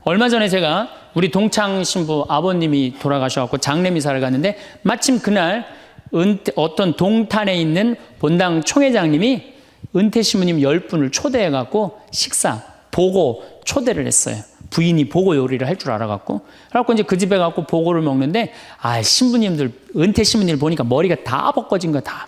얼마 전에 제가 우리 동창 신부 아버님이 돌아가셔갖고 장례미사를 갔는데 마침 그날 어떤 동탄에 있는 본당 총회장님이 은퇴 신부님 10분을 초대해갖고 식사, 보고 초대를 했어요. 부인이 보고 요리를 할 줄 알아갖고. 그래갖고 이제 그 집에 가고 보고를 먹는데, 신부님들, 은퇴 신부님들 보니까 머리가 다 벗겨진 거 다.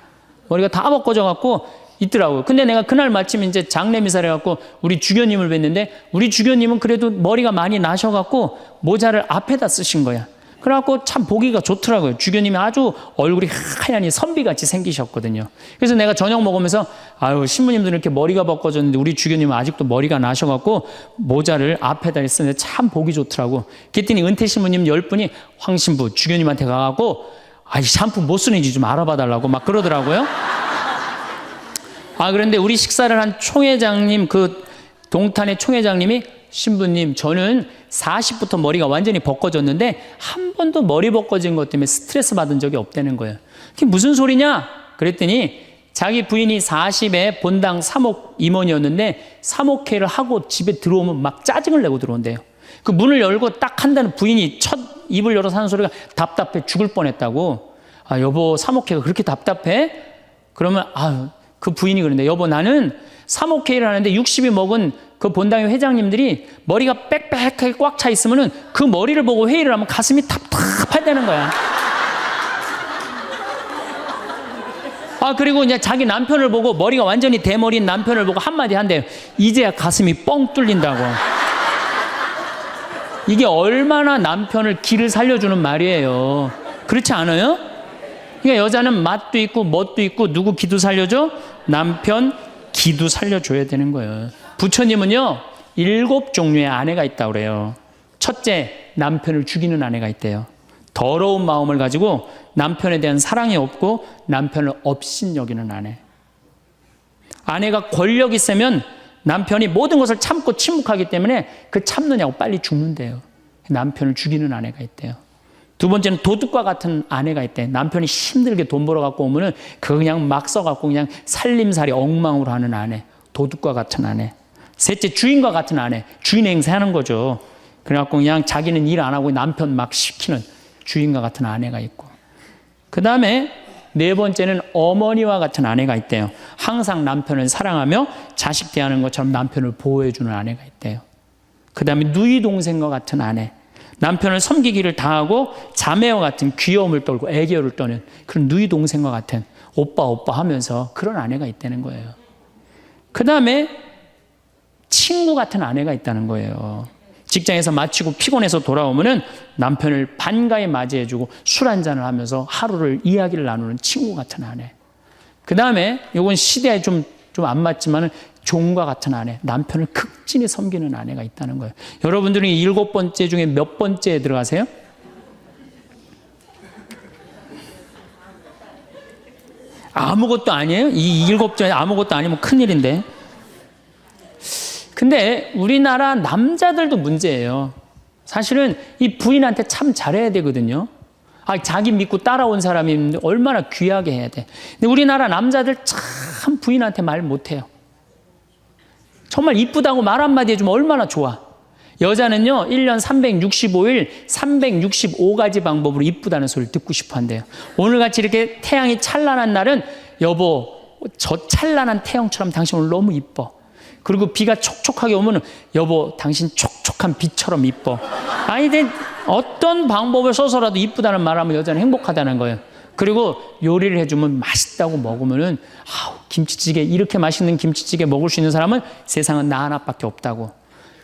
머리가 다 벗겨져갖고 있더라고요. 근데 내가 그날 마침 이제 장례미사를 해갖고 우리 주교님을 뵀는데, 우리 주교님은 그래도 머리가 많이 나셔갖고 모자를 앞에다 쓰신 거야. 그래갖고 참 보기가 좋더라고요. 주교님이 아주 얼굴이 하얀이 선비같이 생기셨거든요. 그래서 내가 저녁 먹으면서 신부님들은 이렇게 머리가 벗겨졌는데 우리 주교님은 아직도 머리가 나셔갖고 모자를 앞에다 쓰는데 참 보기 좋더라고. 그랬더니 은퇴 신부님 10분이 황 신부 주교님한테 가갖고 샴푸 못 쓰는지 좀 알아봐 달라고 막 그러더라고요. 그런데 우리 식사를 한 총회장님, 그 동탄의 총회장님이 신부님, 저는 40부터 머리가 완전히 벗겨졌는데 한 번도 머리 벗겨진 것 때문에 스트레스 받은 적이 없다는 거예요. 그게 무슨 소리냐? 그랬더니 자기 부인이 40에 본당 사목 임원이었는데 사목회를 하고 집에 들어오면 막 짜증을 내고 들어온대요. 그 문을 열고 딱 한다는 부인이 첫 입을 열어서 하는 소리가 답답해 죽을 뻔했다고. 여보, 사목회가 그렇게 답답해? 그러면 그 부인이 그런데, 여보, 나는 사목회를 하는데 60이 먹은 그 본당의 회장님들이 머리가 빽빽하게 꽉 차 있으면은 그 머리를 보고 회의를 하면 가슴이 답답하다는 거야. 그리고 이제 자기 남편을 보고 머리가 완전히 대머리인 남편을 보고 한마디 한대요. 이제야 가슴이 뻥 뚫린다고. 이게 얼마나 남편을 기를 살려주는 말이에요. 그렇지 않아요? 그러니까 여자는 맛도 있고 멋도 있고 누구 기도 살려줘? 남편 기도 살려줘야 되는 거예요. 부처님은요 7종류의 아내가 있다고 그래요. 첫째, 남편을 죽이는 아내가 있대요. 더러운 마음을 가지고 남편에 대한 사랑이 없고 남편을 업신여기는 아내. 아내가 권력 있으면 남편이 모든 것을 참고 침묵하기 때문에 그 참느냐고 빨리 죽는데요. 남편을 죽이는 아내가 있대요. 두 번째는 도둑과 같은 아내가 있대. 남편이 힘들게 돈 벌어 갖고 오면은 그거 그냥 막 써갖고 그냥 살림살이 엉망으로 하는 아내. 도둑과 같은 아내. 셋째, 주인과 같은 아내. 주인 행세하는 거죠. 그래갖고 그냥 자기는 일 안 하고 남편 막 시키는 주인과 같은 아내가 있고. 그 다음에 네 번째는 어머니와 같은 아내가 있대요. 항상 남편을 사랑하며 자식 대하는 것처럼 남편을 보호해주는 아내가 있대요. 그 다음에 누이 동생과 같은 아내. 남편을 섬기기를 다하고 자매와 같은 귀여움을 떨고 애교를 떠는 그런 누이 동생과 같은 오빠 하면서 그런 아내가 있다는 거예요. 그 다음에 친구 같은 아내가 있다는 거예요. 직장에서 마치고 피곤해서 돌아오면은 남편을 반가이 맞이해주고 술 한잔을 하면서 하루를 이야기를 나누는 친구 같은 아내. 그 다음에 이건 시대에 좀 안 맞지만은 종과 같은 아내, 남편을 극진히 섬기는 아내가 있다는 거예요. 여러분들은 이 7번째 중에 몇 번째에 들어가세요? 아무것도 아니에요? 이 7번째 아무것도 아니면 큰일인데. 근데 우리나라 남자들도 문제예요. 사실은 이 부인한테 참 잘해야 되거든요. 자기 믿고 따라온 사람이 얼마나 귀하게 해야 돼. 근데 우리나라 남자들 참 부인한테 말 못해요. 정말 이쁘다고 말 한마디 해주면 얼마나 좋아. 여자는요 1년 365일 365가지 방법으로 이쁘다는 소리를 듣고 싶어 한대요. 오늘같이 이렇게 태양이 찬란한 날은 여보, 저 찬란한 태양처럼 당신 오늘 너무 이뻐. 그리고 비가 촉촉하게 오면 여보, 당신 촉촉한 비처럼 이뻐. 어떤 방법을 써서라도 이쁘다는 말하면 여자는 행복하다는 거예요. 그리고 요리를 해주면 맛있다고 먹으면은 김치찌개, 이렇게 맛있는 김치찌개 먹을 수 있는 사람은 세상은 나 하나밖에 없다고.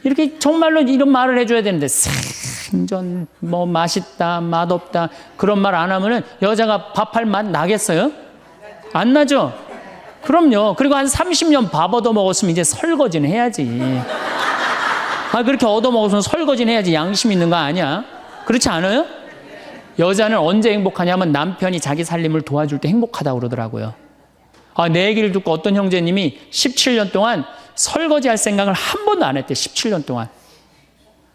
이렇게 정말로 이런 말을 해줘야 되는데 생전 뭐 맛있다, 맛없다 그런 말 안 하면은 여자가 밥할 맛 나겠어요? 안 나죠? 그럼요. 그리고 한 30년 밥 얻어먹었으면 이제 설거지는 해야지. 그렇게 얻어먹었으면 설거지는 해야지. 양심 있는 거 아니야? 그렇지 않아요? 여자는 언제 행복하냐면 남편이 자기 살림을 도와줄 때 행복하다고 그러더라고요. 내 얘기를 듣고 어떤 형제님이 17년 동안 설거지할 생각을 한 번도 안 했대. 17년 동안.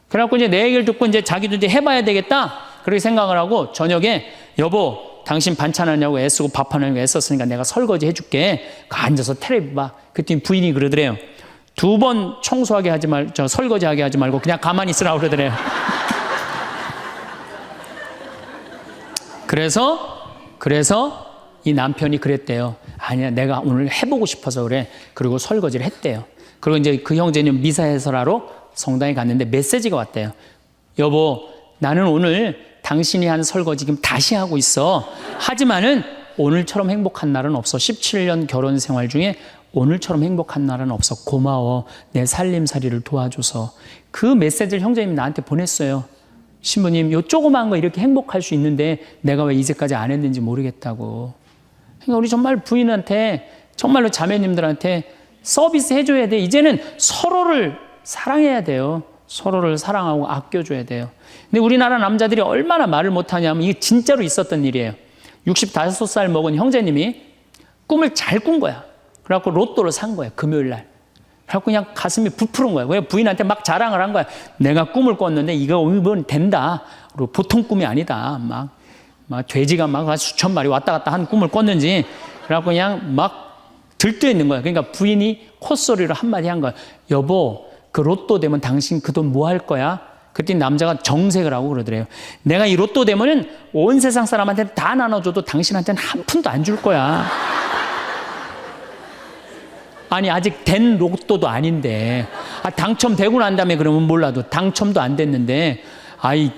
그래갖고 이제 내 얘기를 듣고 이제 자기도 이제 해봐야 되겠다. 그렇게 생각을 하고 저녁에 여보, 당신 반찬하냐고 애쓰고 밥하냐고 애썼으니까 내가 설거지 해줄게. 앉아서 텔레비 봐. 그랬더니 부인이 그러더래요. 2번 청소하게 하지 설거지하게 하지 말고 그냥 가만히 있으라고 그러더래요. 그래서 이 남편이 그랬대요. 아니야, 내가 오늘 해보고 싶어서 그래. 그리고 설거지를 했대요. 그리고 이제 그 형제는 미사 해설하러 성당에 갔는데 메시지가 왔대요. 여보, 나는 오늘 당신이 한 설거지 지금 다시 하고 있어. 하지만은 오늘처럼 행복한 날은 없어. 17년 결혼 생활 중에 오늘처럼 행복한 날은 없어. 고마워. 내 살림살이를 도와줘서. 그 메시지를 형제님이 나한테 보냈어요. 신부님, 요 조그만 거 이렇게 행복할 수 있는데 내가 왜 이제까지 안 했는지 모르겠다고. 그러니까 우리 정말 부인한테, 정말로 자매님들한테 서비스 해줘야 돼. 이제는 서로를 사랑해야 돼요. 서로를 사랑하고 아껴줘야 돼요. 근데 우리나라 남자들이 얼마나 말을 못하냐면 이게 진짜로 있었던 일이에요. 65살 먹은 형제님이 꿈을 잘 꾼 거야. 그래갖고 로또를 산 거야, 금요일 날. 그래갖고 그냥 가슴이 부풀은 거야. 왜 부인한테 막 자랑을 한 거야. 내가 꿈을 꿨는데 이번 된다. 그리고 보통 꿈이 아니다. 막 돼지가 막 수천 마리 왔다 갔다 한 꿈을 꿨는지. 그래갖고 그냥 막 들떠 있는 거야. 그러니까 부인이 콧소리로 한마디 한 거야. 여보, 그 로또 되면 당신 그 돈 뭐 할 거야? 그랬더니 남자가 정색을 하고 그러더래요. 내가 이 로또 되면은 온 세상 사람한테 다 나눠줘도 당신한테는 한 푼도 안 줄 거야. 아니, 아직 된 로또도 아닌데. 당첨되고 난 다음에 그러면 몰라도 당첨도 안 됐는데.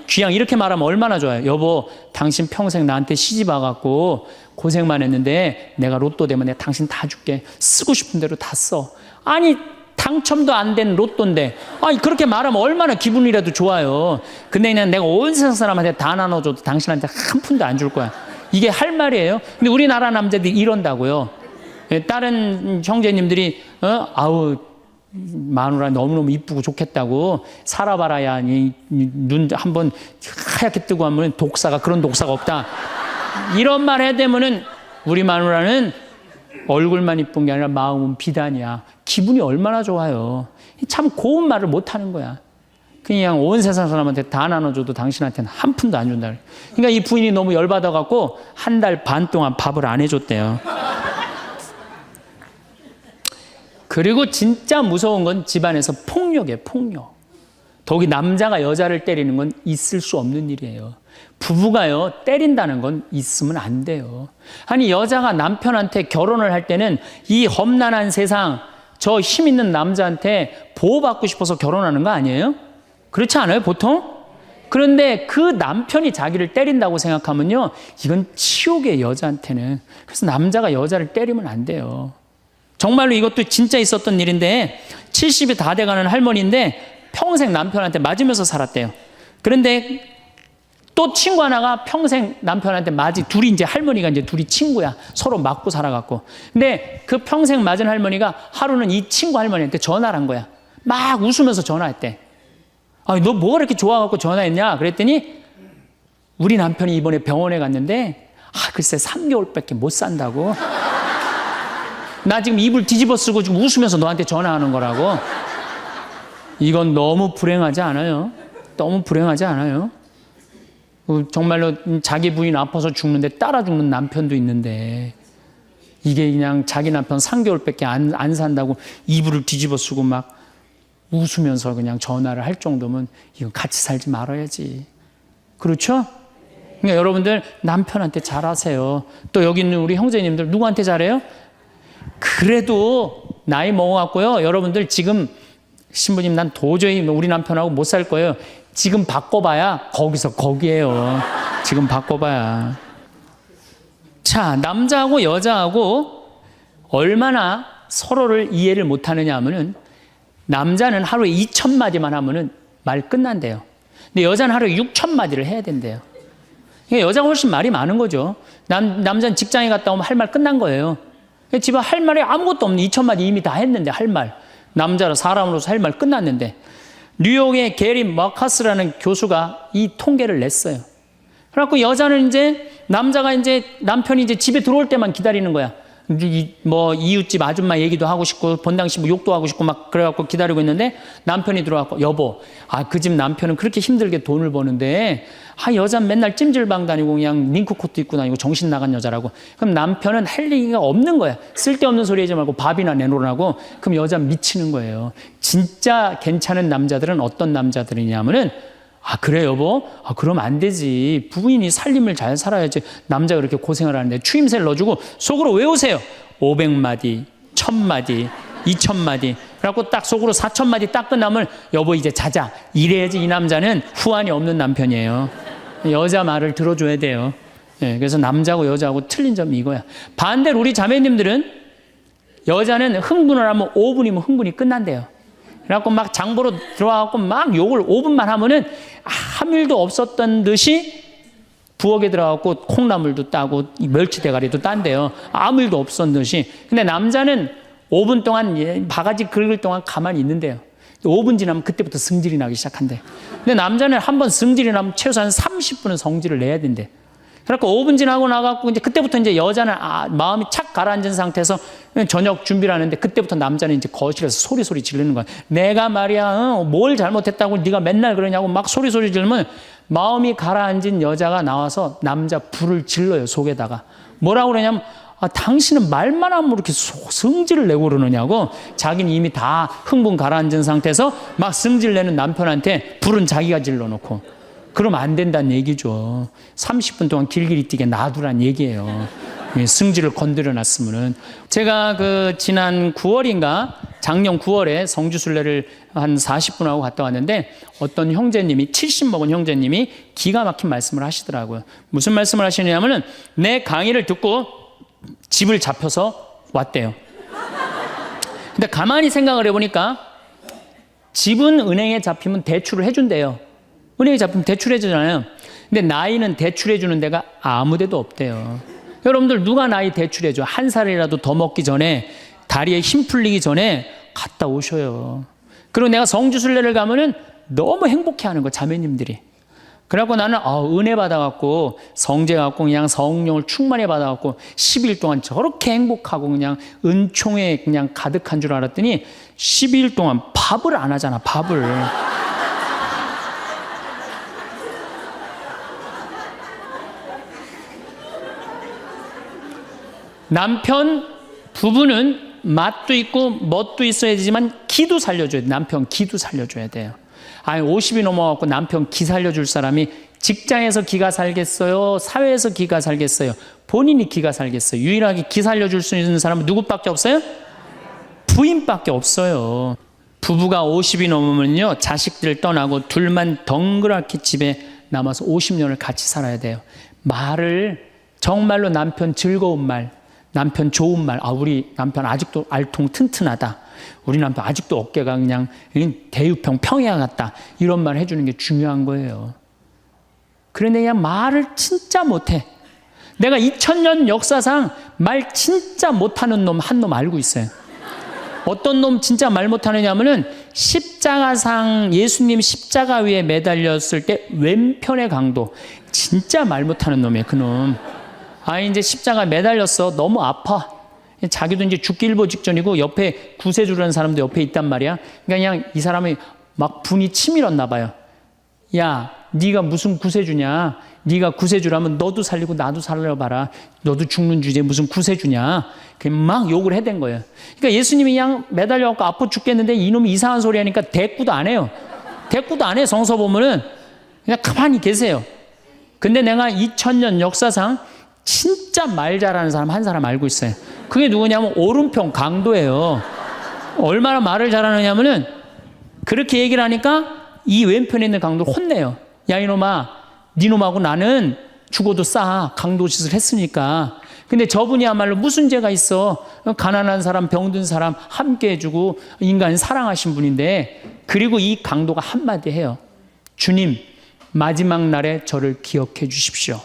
귀양 이렇게 말하면 얼마나 좋아요. 여보, 당신 평생 나한테 시집 와갖고 고생만 했는데 내가 로또 되면 내가 당신 다 줄게. 쓰고 싶은 대로 다 써. 아니, 당첨도 안 된 로또인데 그렇게 말하면 얼마나 기분이라도 좋아요. 근데 그냥 내가 온 세상 사람한테 다 나눠줘도 당신한테 한 푼도 안 줄 거야. 이게 할 말이에요. 근데 우리나라 남자들이 이런다고요. 다른 형제님들이 마누라 너무너무 이쁘고 좋겠다고 살아봐라야 눈 한번 하얗게 뜨고 하면 그런 독사가 없다. 이런 말 해야 되면은 우리 마누라는 얼굴만 이쁜 게 아니라 마음은 비단이야. 기분이 얼마나 좋아요. 참 고운 말을 못하는 거야. 그냥 온 세상 사람한테 다 나눠줘도 당신한테는 한 푼도 안 준다. 그러니까 이 부인이 너무 열받아갖고 한 달 반 동안 밥을 안 해줬대요. 그리고 진짜 무서운 건 집안에서 폭력이에요. 폭력. 더욱이 남자가 여자를 때리는 건 있을 수 없는 일이에요. 부부가요, 때린다는 건 있으면 안 돼요. 아니, 여자가 남편한테 결혼을 할 때는 이 험난한 세상, 저 힘 있는 남자한테 보호받고 싶어서 결혼하는 거 아니에요? 그렇지 않아요, 보통? 그런데 그 남편이 자기를 때린다고 생각하면요, 이건 치욕이에요, 여자한테는. 그래서 남자가 여자를 때리면 안 돼요. 정말로 이것도 진짜 있었던 일인데, 70이 다 돼가는 할머니인데 평생 남편한테 맞으면서 살았대요. 그런데 또 친구 하나가 평생 남편한테 둘이 이제 할머니가 이제 둘이 친구야. 서로 맞고 살아갖고. 근데 그 평생 맞은 할머니가 하루는 이 친구 할머니한테 전화를 한 거야. 막 웃으면서 전화했대. 너 뭐가 이렇게 좋아갖고 전화했냐? 그랬더니 우리 남편이 이번에 병원에 갔는데 글쎄 3개월밖에 못 산다고. 나 지금 이불 뒤집어 쓰고 지금 웃으면서 너한테 전화하는 거라고. 이건 너무 불행하지 않아요? 너무 불행하지 않아요? 정말로 자기 부인 아파서 죽는데 따라 죽는 남편도 있는데 이게 그냥 자기 남편 3개월밖에 안 산다고 이불을 뒤집어 쓰고 막 웃으면서 그냥 전화를 할 정도면 이건 같이 살지 말아야지. 그렇죠? 그러니까 여러분들 남편한테 잘하세요. 또 여기 있는 우리 형제님들 누구한테 잘해요? 그래도 나이 먹어갖고요. 여러분들 지금 신부님 난 도저히 우리 남편하고 못 살 거예요. 지금 바꿔봐야 거기서 거기에요. 지금 바꿔봐야. 자, 남자하고 여자하고 얼마나 서로를 이해를 못하느냐 하면은 남자는 하루에 2,000마디만 하면은 말 끝난대요. 근데 여자는 하루에 6,000마디를 해야 된대요. 그러니까 여자가 훨씬 말이 많은 거죠. 남자는 직장에 갔다 오면 할 말 끝난 거예요. 집에 할 말이 아무것도 없는 2,000마디 이미 다 했는데 할 말. 남자라 사람으로서 할 말 끝났는데 뉴욕의 게리 머카스라는 교수가 이 통계를 냈어요. 그래갖고 여자는 남자가 남편이 집에 들어올 때만 기다리는 거야. 뭐 이웃집 아줌마 얘기도 하고 싶고 본당시 뭐 욕도 하고 싶고 막 그래갖고 기다리고 있는데 남편이 들어와갖고 여보, 그 집 남편은 그렇게 힘들게 돈을 버는데 여자는 맨날 찜질방 다니고 그냥 링크코트 입고 다니고 정신 나간 여자라고. 그럼 남편은 할 얘기가 없는 거야. 쓸데없는 소리 하지 말고 밥이나 내놓으라고. 그럼 여자는 미치는 거예요. 진짜 괜찮은 남자들은 어떤 남자들이냐면은 그래 여보? 그럼 안 되지. 부인이 살림을 잘 살아야지. 남자가 그렇게 고생을 하는데 추임새를 넣어주고 속으로 외우세요. 500마디, 1000마디, 2000마디. 그래갖고 딱 속으로 4000마디 딱 끝나면 여보 이제 자자. 이래야지 이 남자는 후환이 없는 남편이에요. 여자 말을 들어줘야 돼요. 그래서 남자하고 여자하고 틀린 점이 이거야. 반대로 우리 자매님들은 여자는 흥분을 하면 5분이면 흥분이 끝난대요. 그래갖고 막 장보러 들어와갖고 막 욕을 5분만 하면은 아무 일도 없었던 듯이 부엌에 들어가갖고 콩나물도 따고 멸치 대가리도 딴대요. 아무 일도 없었던 듯이. 근데 남자는 5분 동안 바가지 긁을 동안 가만히 있는데요. 5분 지나면 그때부터 승질이 나기 시작한대. 근데 남자는 한번 승질이 나면 최소한 30분은 성질을 내야 된대. 그러니까 5분 지나고 나가고 이제 그때부터 이제 여자는 마음이 착 가라앉은 상태에서 저녁 준비를 하는데 그때부터 남자는 이제 거실에서 소리 지르는 거야. 내가 말이야 뭘 잘못했다고 네가 맨날 그러냐고 막 소리 지르면 마음이 가라앉은 여자가 나와서 남자 불을 질러요. 속에다가 뭐라고 그러냐면 당신은 말만 하면 이렇게 성질을 내고 그러느냐고. 자기는 이미 다 흥분 가라앉은 상태에서 막 성질 내는 남편한테 불은 자기가 질러놓고. 그러면 안 된다는 얘기죠. 30분 동안 길길이 뛰게 놔두란 얘기예요. 승질을 건드려 놨으면은. 제가 지난 9월인가 작년 9월에 성주순례를 한 40분 하고 갔다 왔는데 어떤 형제님이 70 먹은 형제님이 기가 막힌 말씀을 하시더라고요. 무슨 말씀을 하시냐면은 내 강의를 듣고 집을 잡혀서 왔대요. 근데 가만히 생각을 해보니까 집은 은행에 잡히면 대출을 해준대요. 은행에 잡히면 대출해주잖아요. 근데 나이는 대출해주는 데가 아무 데도 없대요. 여러분들 누가 나이 대출해줘? 한 살이라도 더 먹기 전에 다리에 힘 풀리기 전에 갔다 오셔요. 그리고 내가 성주순례를 가면은 너무 행복해하는 거 자매님들이. 그래갖고 나는 은혜 받아갖고 성제 갖고 그냥 성령을 충만히 받아갖고 10일 동안 저렇게 행복하고 그냥 은총에 그냥 가득한 줄 알았더니 12일 동안 밥을 안 하잖아. 밥을. 남편, 부부는 맛도 있고 멋도 있어야 되지만 기도 살려줘야 돼. 남편 기도 살려줘야 돼요. 50이 넘어갖고 남편 기 살려줄 사람이 직장에서 기가 살겠어요? 사회에서 기가 살겠어요? 본인이 기가 살겠어요? 유일하게 기 살려줄 수 있는 사람은 누구밖에 없어요? 부인밖에 없어요. 부부가 50이 넘으면요 자식들 떠나고 둘만 덩그랗게 집에 남아서 50년을 같이 살아야 돼요. 말을 정말로 남편 즐거운 말, 남편 좋은 말. 우리 남편 아직도 알통 튼튼하다. 우리 남편 아직도 어깨가 그냥 대유평 평야 같다. 이런 말 해주는 게 중요한 거예요. 그런데 그냥 말을 진짜 못해. 내가 2000년 역사상 말 진짜 못하는 놈 한 놈 알고 있어요. 어떤 놈 진짜 말 못하느냐면은 십자가상 예수님 십자가 위에 매달렸을 때 왼편의 강도. 진짜 말 못하는 놈이에요. 그놈. 이제 십자가 매달렸어. 너무 아파. 자기도 이제 죽기 일보 직전이고 옆에 구세주라는 사람도 옆에 있단 말이야. 그러니까 그냥 이 사람이 막 분이 치밀었나 봐요. 야, 네가 무슨 구세주냐? 네가 구세주라면 너도 살리고 나도 살려봐라. 너도 죽는 주제에 무슨 구세주냐? 막 욕을 해댄 거예요. 그러니까 예수님이 그냥 매달려갖고 아파 죽겠는데 이놈이 이상한 소리 하니까 대꾸도 안 해요. 대꾸도 안 해. 성서 보면은 그냥 가만히 계세요. 근데 내가 2000년 역사상 진짜 말 잘하는 사람 한 사람 알고 있어요. 그게 누구냐면 오른편 강도예요. 얼마나 말을 잘하느냐면은 그렇게 얘기를 하니까 이 왼편에 있는 강도를 혼내요. 야 이놈아, 니놈하고 나는 죽어도 싸. 강도 짓을 했으니까. 근데 저분이야말로 무슨 죄가 있어. 가난한 사람, 병든 사람 함께 해주고 인간 사랑하신 분인데, 그리고 이 강도가 한마디 해요. 주님, 마지막 날에 저를 기억해 주십시오.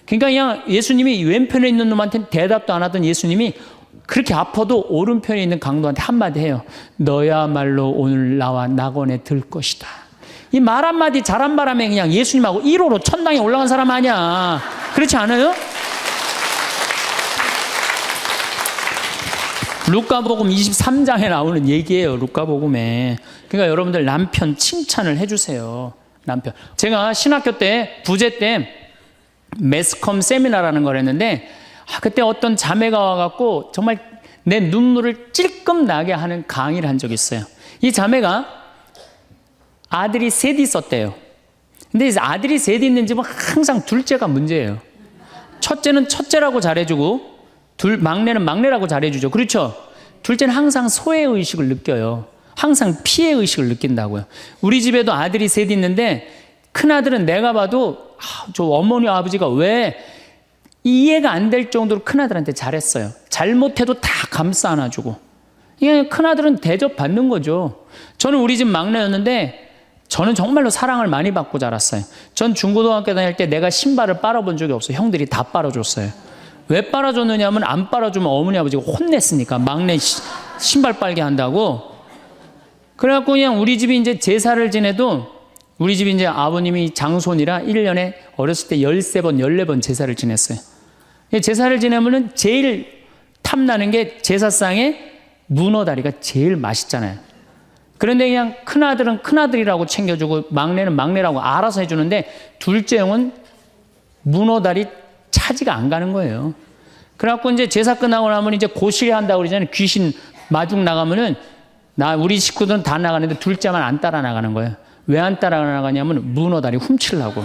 그러니까 그냥 예수님이 왼편에 있는 놈한테 대답도 안 하던 예수님이 그렇게 아파도 오른편에 있는 강도한테 한마디 해요. 너야말로 오늘 나와 낙원에 들 것이다. 이 말 한마디 잘한 바람에 그냥 예수님하고 1호로 천당에 올라간 사람 아니야. 그렇지 않아요? 루카복음 23장에 나오는 얘기예요. 루카복음에. 그러니까 여러분들 남편 칭찬을 해주세요. 남편. 제가 신학교 때 부제 때 매스컴 세미나라는 걸 했는데 그때 어떤 자매가 와갖고 정말 내 눈물을 찔끔 나게 하는 강의를 한 적이 있어요. 이 자매가 아들이 셋 있었대요. 근데 이제 아들이 셋 있는 집은 항상 둘째가 문제예요. 첫째는 첫째라고 잘해주고 막내는 막내라고 잘해주죠. 그렇죠? 둘째는 항상 소외의식을 느껴요. 항상 피해의식을 느낀다고요. 우리 집에도 아들이 셋 있는데 큰아들은 내가 봐도 저 어머니 아버지가 왜 이해가 안 될 정도로 큰아들한테 잘했어요. 잘못해도 다 감싸 안아주고. 이게 큰아들은 대접받는 거죠. 저는 우리 집 막내였는데 저는 정말로 사랑을 많이 받고 자랐어요. 전 중고등학교 다닐 때 내가 신발을 빨아본 적이 없어요. 형들이 다 빨아줬어요. 왜 빨아줬느냐면 안 빨아주면 어머니 아버지가 혼냈으니까 막내 신발 빨게 한다고. 그래갖고 그냥 우리 집이 이제 제사를 지내도 우리 집이 이제 아버님이 장손이라 1년에 어렸을 때 13번, 14번 제사를 지냈어요. 제사를 지내면은 제일 탐나는 게 제사상에 문어다리가 제일 맛있잖아요. 그런데 그냥 큰아들은 큰아들이라고 챙겨주고 막내는 막내라고 알아서 해주는데 둘째 형은 문어다리 차지가 안 가는 거예요. 그래갖고 이제 제사 끝나고 나면 이제 고시리 한다고 그러잖아요. 귀신 마중 나가면은 우리 식구들은 다 나가는데 둘째만 안 따라 나가는 거예요. 왜 안 따라 나가냐면 문어다리 훔치려고.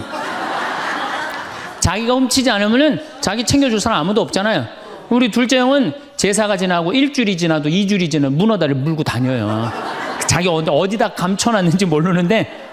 자기가 훔치지 않으면은 자기 챙겨줄 사람 아무도 없잖아요. 우리 둘째 형은 제사가 지나고 일주일이 지나도 2주일이 지나도 문어다리를 물고 다녀요. 자기 어디다 감춰놨는지 모르는데.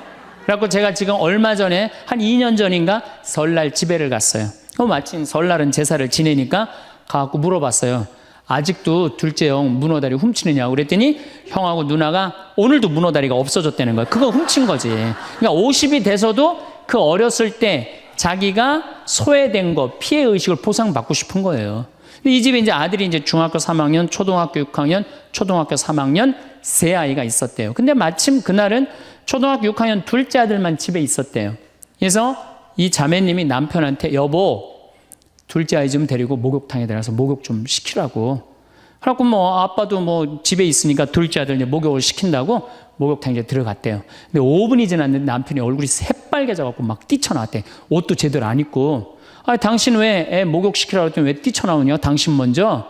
그래갖고 제가 지금 얼마 전에 한 2년 전인가 설날 집회를 갔어요. 마침 설날은 제사를 지내니까 가갖고 물어봤어요. 아직도 둘째 형 문어다리 훔치느냐고 그랬더니 형하고 누나가 오늘도 문어다리가 없어졌다는 거예요. 그거 훔친 거지. 그러니까 50이 돼서도 그 어렸을 때 자기가 소외된 거, 피해의식을 보상받고 싶은 거예요. 이 집에 이제 아들이 이제 중학교 3학년, 초등학교 6학년, 초등학교 3학년 세 아이가 있었대요. 근데 마침 그날은 초등학교 6학년 둘째 아들만 집에 있었대요. 그래서 이 자매님이 남편한테 여보, 둘째 아이 좀 데리고 목욕탕에 들어가서 목욕 좀 시키라고. 그래갖고 뭐 아빠도 뭐 집에 있으니까 둘째 아들 이제 목욕을 시킨다고 목욕탕에 들어갔대요. 근데 5분이 지났는데 남편이 얼굴이 새빨개져갖고 막 뛰쳐나왔대. 옷도 제대로 안 입고. 당신 왜 애 목욕 시키라고 했더니 왜 뛰쳐나오냐? 당신 먼저.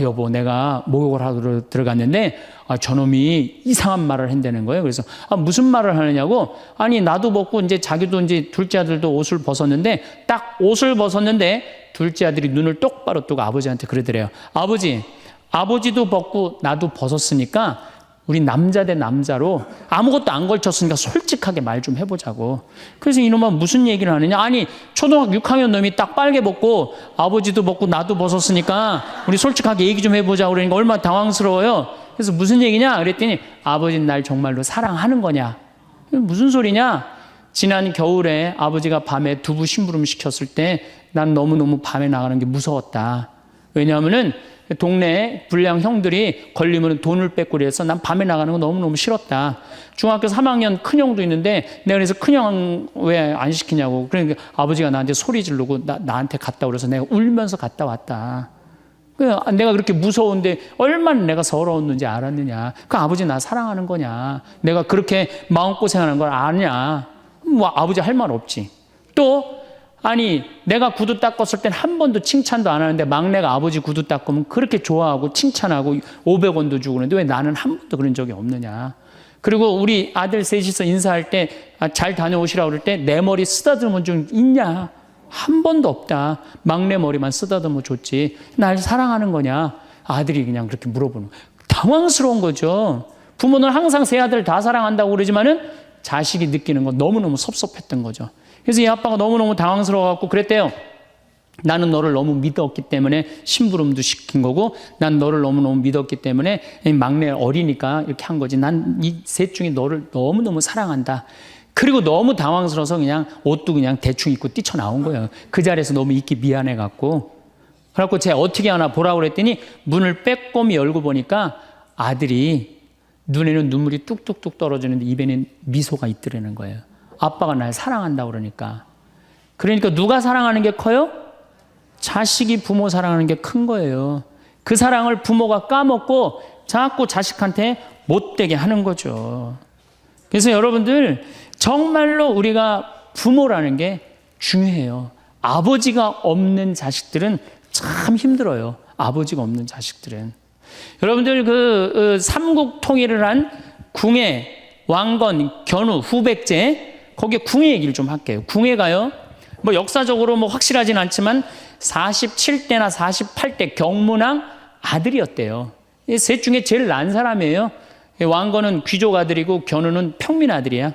여보, 내가 목욕을 하러 들어갔는데 저놈이 이상한 말을 한다는 거예요. 그래서 무슨 말을 하느냐고. 아니 나도 벗고 이제 자기도 이제 둘째 아들도 옷을 벗었는데 딱 옷을 벗었는데 둘째 아들이 눈을 똑바로 뜨고 아버지한테 그러더래요. 아버지도 벗고 나도 벗었으니까 우리 남자 대 남자로 아무것도 안 걸쳤으니까 솔직하게 말 좀 해보자고. 그래서 이놈은 무슨 얘기를 하느냐. 아니 초등학교 6학년 놈이 딱 빨개 벗고 아버지도 벗고 나도 벗었으니까 우리 솔직하게 얘기 좀 해보자고. 그러니까 얼마나 당황스러워요. 그래서 무슨 얘기냐 그랬더니 아버지는 날 정말로 사랑하는 거냐. 무슨 소리냐. 지난 겨울에 아버지가 밤에 두부 심부름 시켰을 때 난 너무너무 밤에 나가는 게 무서웠다. 왜냐하면은 동네에 불량 형들이 걸리면 돈을 뺏고 그래서 난 밤에 나가는 거 너무너무 싫었다. 중학교 3학년 큰형도 있는데 내가 그래서 큰형 왜 안 시키냐고. 그러니까 아버지가 나한테 소리 지르고 나한테 갔다 그래서 내가 울면서 갔다 왔다. 내가 그렇게 무서운데 얼마나 내가 서러웠는지 알았느냐. 그 아버지 나 사랑하는 거냐. 내가 그렇게 마음고생하는 걸 아냐. 뭐 아버지 할 말 없지. 또 아니 내가 구두 닦았을 땐 한 번도 칭찬도 안 하는데 막내가 아버지 구두 닦으면 그렇게 좋아하고 칭찬하고 500원도 주고 그러는데 왜 나는 한 번도 그런 적이 없느냐. 그리고 우리 아들 셋이서 인사할 때 잘 다녀오시라고 그럴 때 내 머리 쓰다듬은 적 있냐. 한 번도 없다. 막내 머리만 쓰다듬어 줬지. 날 사랑하는 거냐. 아들이 그냥 그렇게 물어보는 거예요. 당황스러운 거죠. 부모는 항상 세 아들 다 사랑한다고 그러지만은 자식이 느끼는 건 너무너무 섭섭했던 거죠. 그래서 이 아빠가 너무너무 당황스러워갖고 그랬대요. 나는 너를 너무 믿었기 때문에 심부름도 시킨 거고 난 너를 너무너무 믿었기 때문에 막내 어리니까 이렇게 한 거지. 난 이 셋 중에 너를 너무너무 사랑한다. 그리고 너무 당황스러워서 그냥 옷도 그냥 대충 입고 뛰쳐나온 거예요. 그 자리에서 너무 있기 미안해갖고. 그래갖고 제가 어떻게 하나 보라고 그랬더니 문을 빼꼼히 열고 보니까 아들이 눈에는 눈물이 뚝뚝뚝 떨어지는데 입에는 미소가 있더라는 거예요. 아빠가 날 사랑한다고 그러니까. 그러니까 누가 사랑하는 게 커요? 자식이 부모 사랑하는 게 큰 거예요. 그 사랑을 부모가 까먹고 자꾸 자식한테 못되게 하는 거죠. 그래서 여러분들 정말로 우리가 부모라는 게 중요해요. 아버지가 없는 자식들은 참 힘들어요. 아버지가 없는 자식들은. 여러분들 그 삼국 통일을 한 궁예, 왕건, 견우, 후백제, 거기에 궁예 얘기를 좀 할게요. 궁예가요, 뭐 역사적으로 뭐 확실하진 않지만 47대나 48대 경문왕 아들이었대요. 셋 중에 제일 난 사람이에요. 왕건은 귀족 아들이고 견우는 평민 아들이야.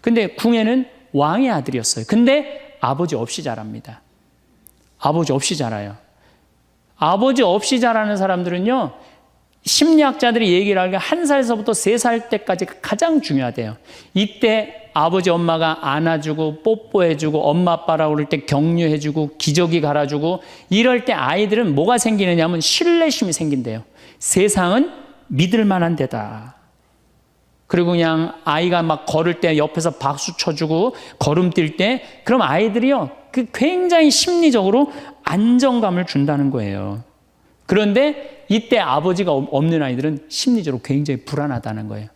근데 궁예는 왕의 아들이었어요. 근데 아버지 없이 자랍니다. 아버지 없이 자라요. 아버지 없이 자라는 사람들은요, 심리학자들이 얘기를 하기에 1살서부터 3살 때까지가 가장 중요하대요. 이때 아버지 엄마가 안아주고 뽀뽀해주고 엄마 아빠라고 그럴 때 격려해주고 기저귀 갈아주고 이럴 때 아이들은 뭐가 생기느냐 하면 신뢰심이 생긴대요. 세상은 믿을 만한 데다. 그리고 그냥 아이가 막 걸을 때 옆에서 박수 쳐주고 걸음 뛸 때 그럼 아이들이요, 그 굉장히 심리적으로 안정감을 준다는 거예요. 그런데 이때 아버지가 없는 아이들은 심리적으로 굉장히 불안하다는 거예요.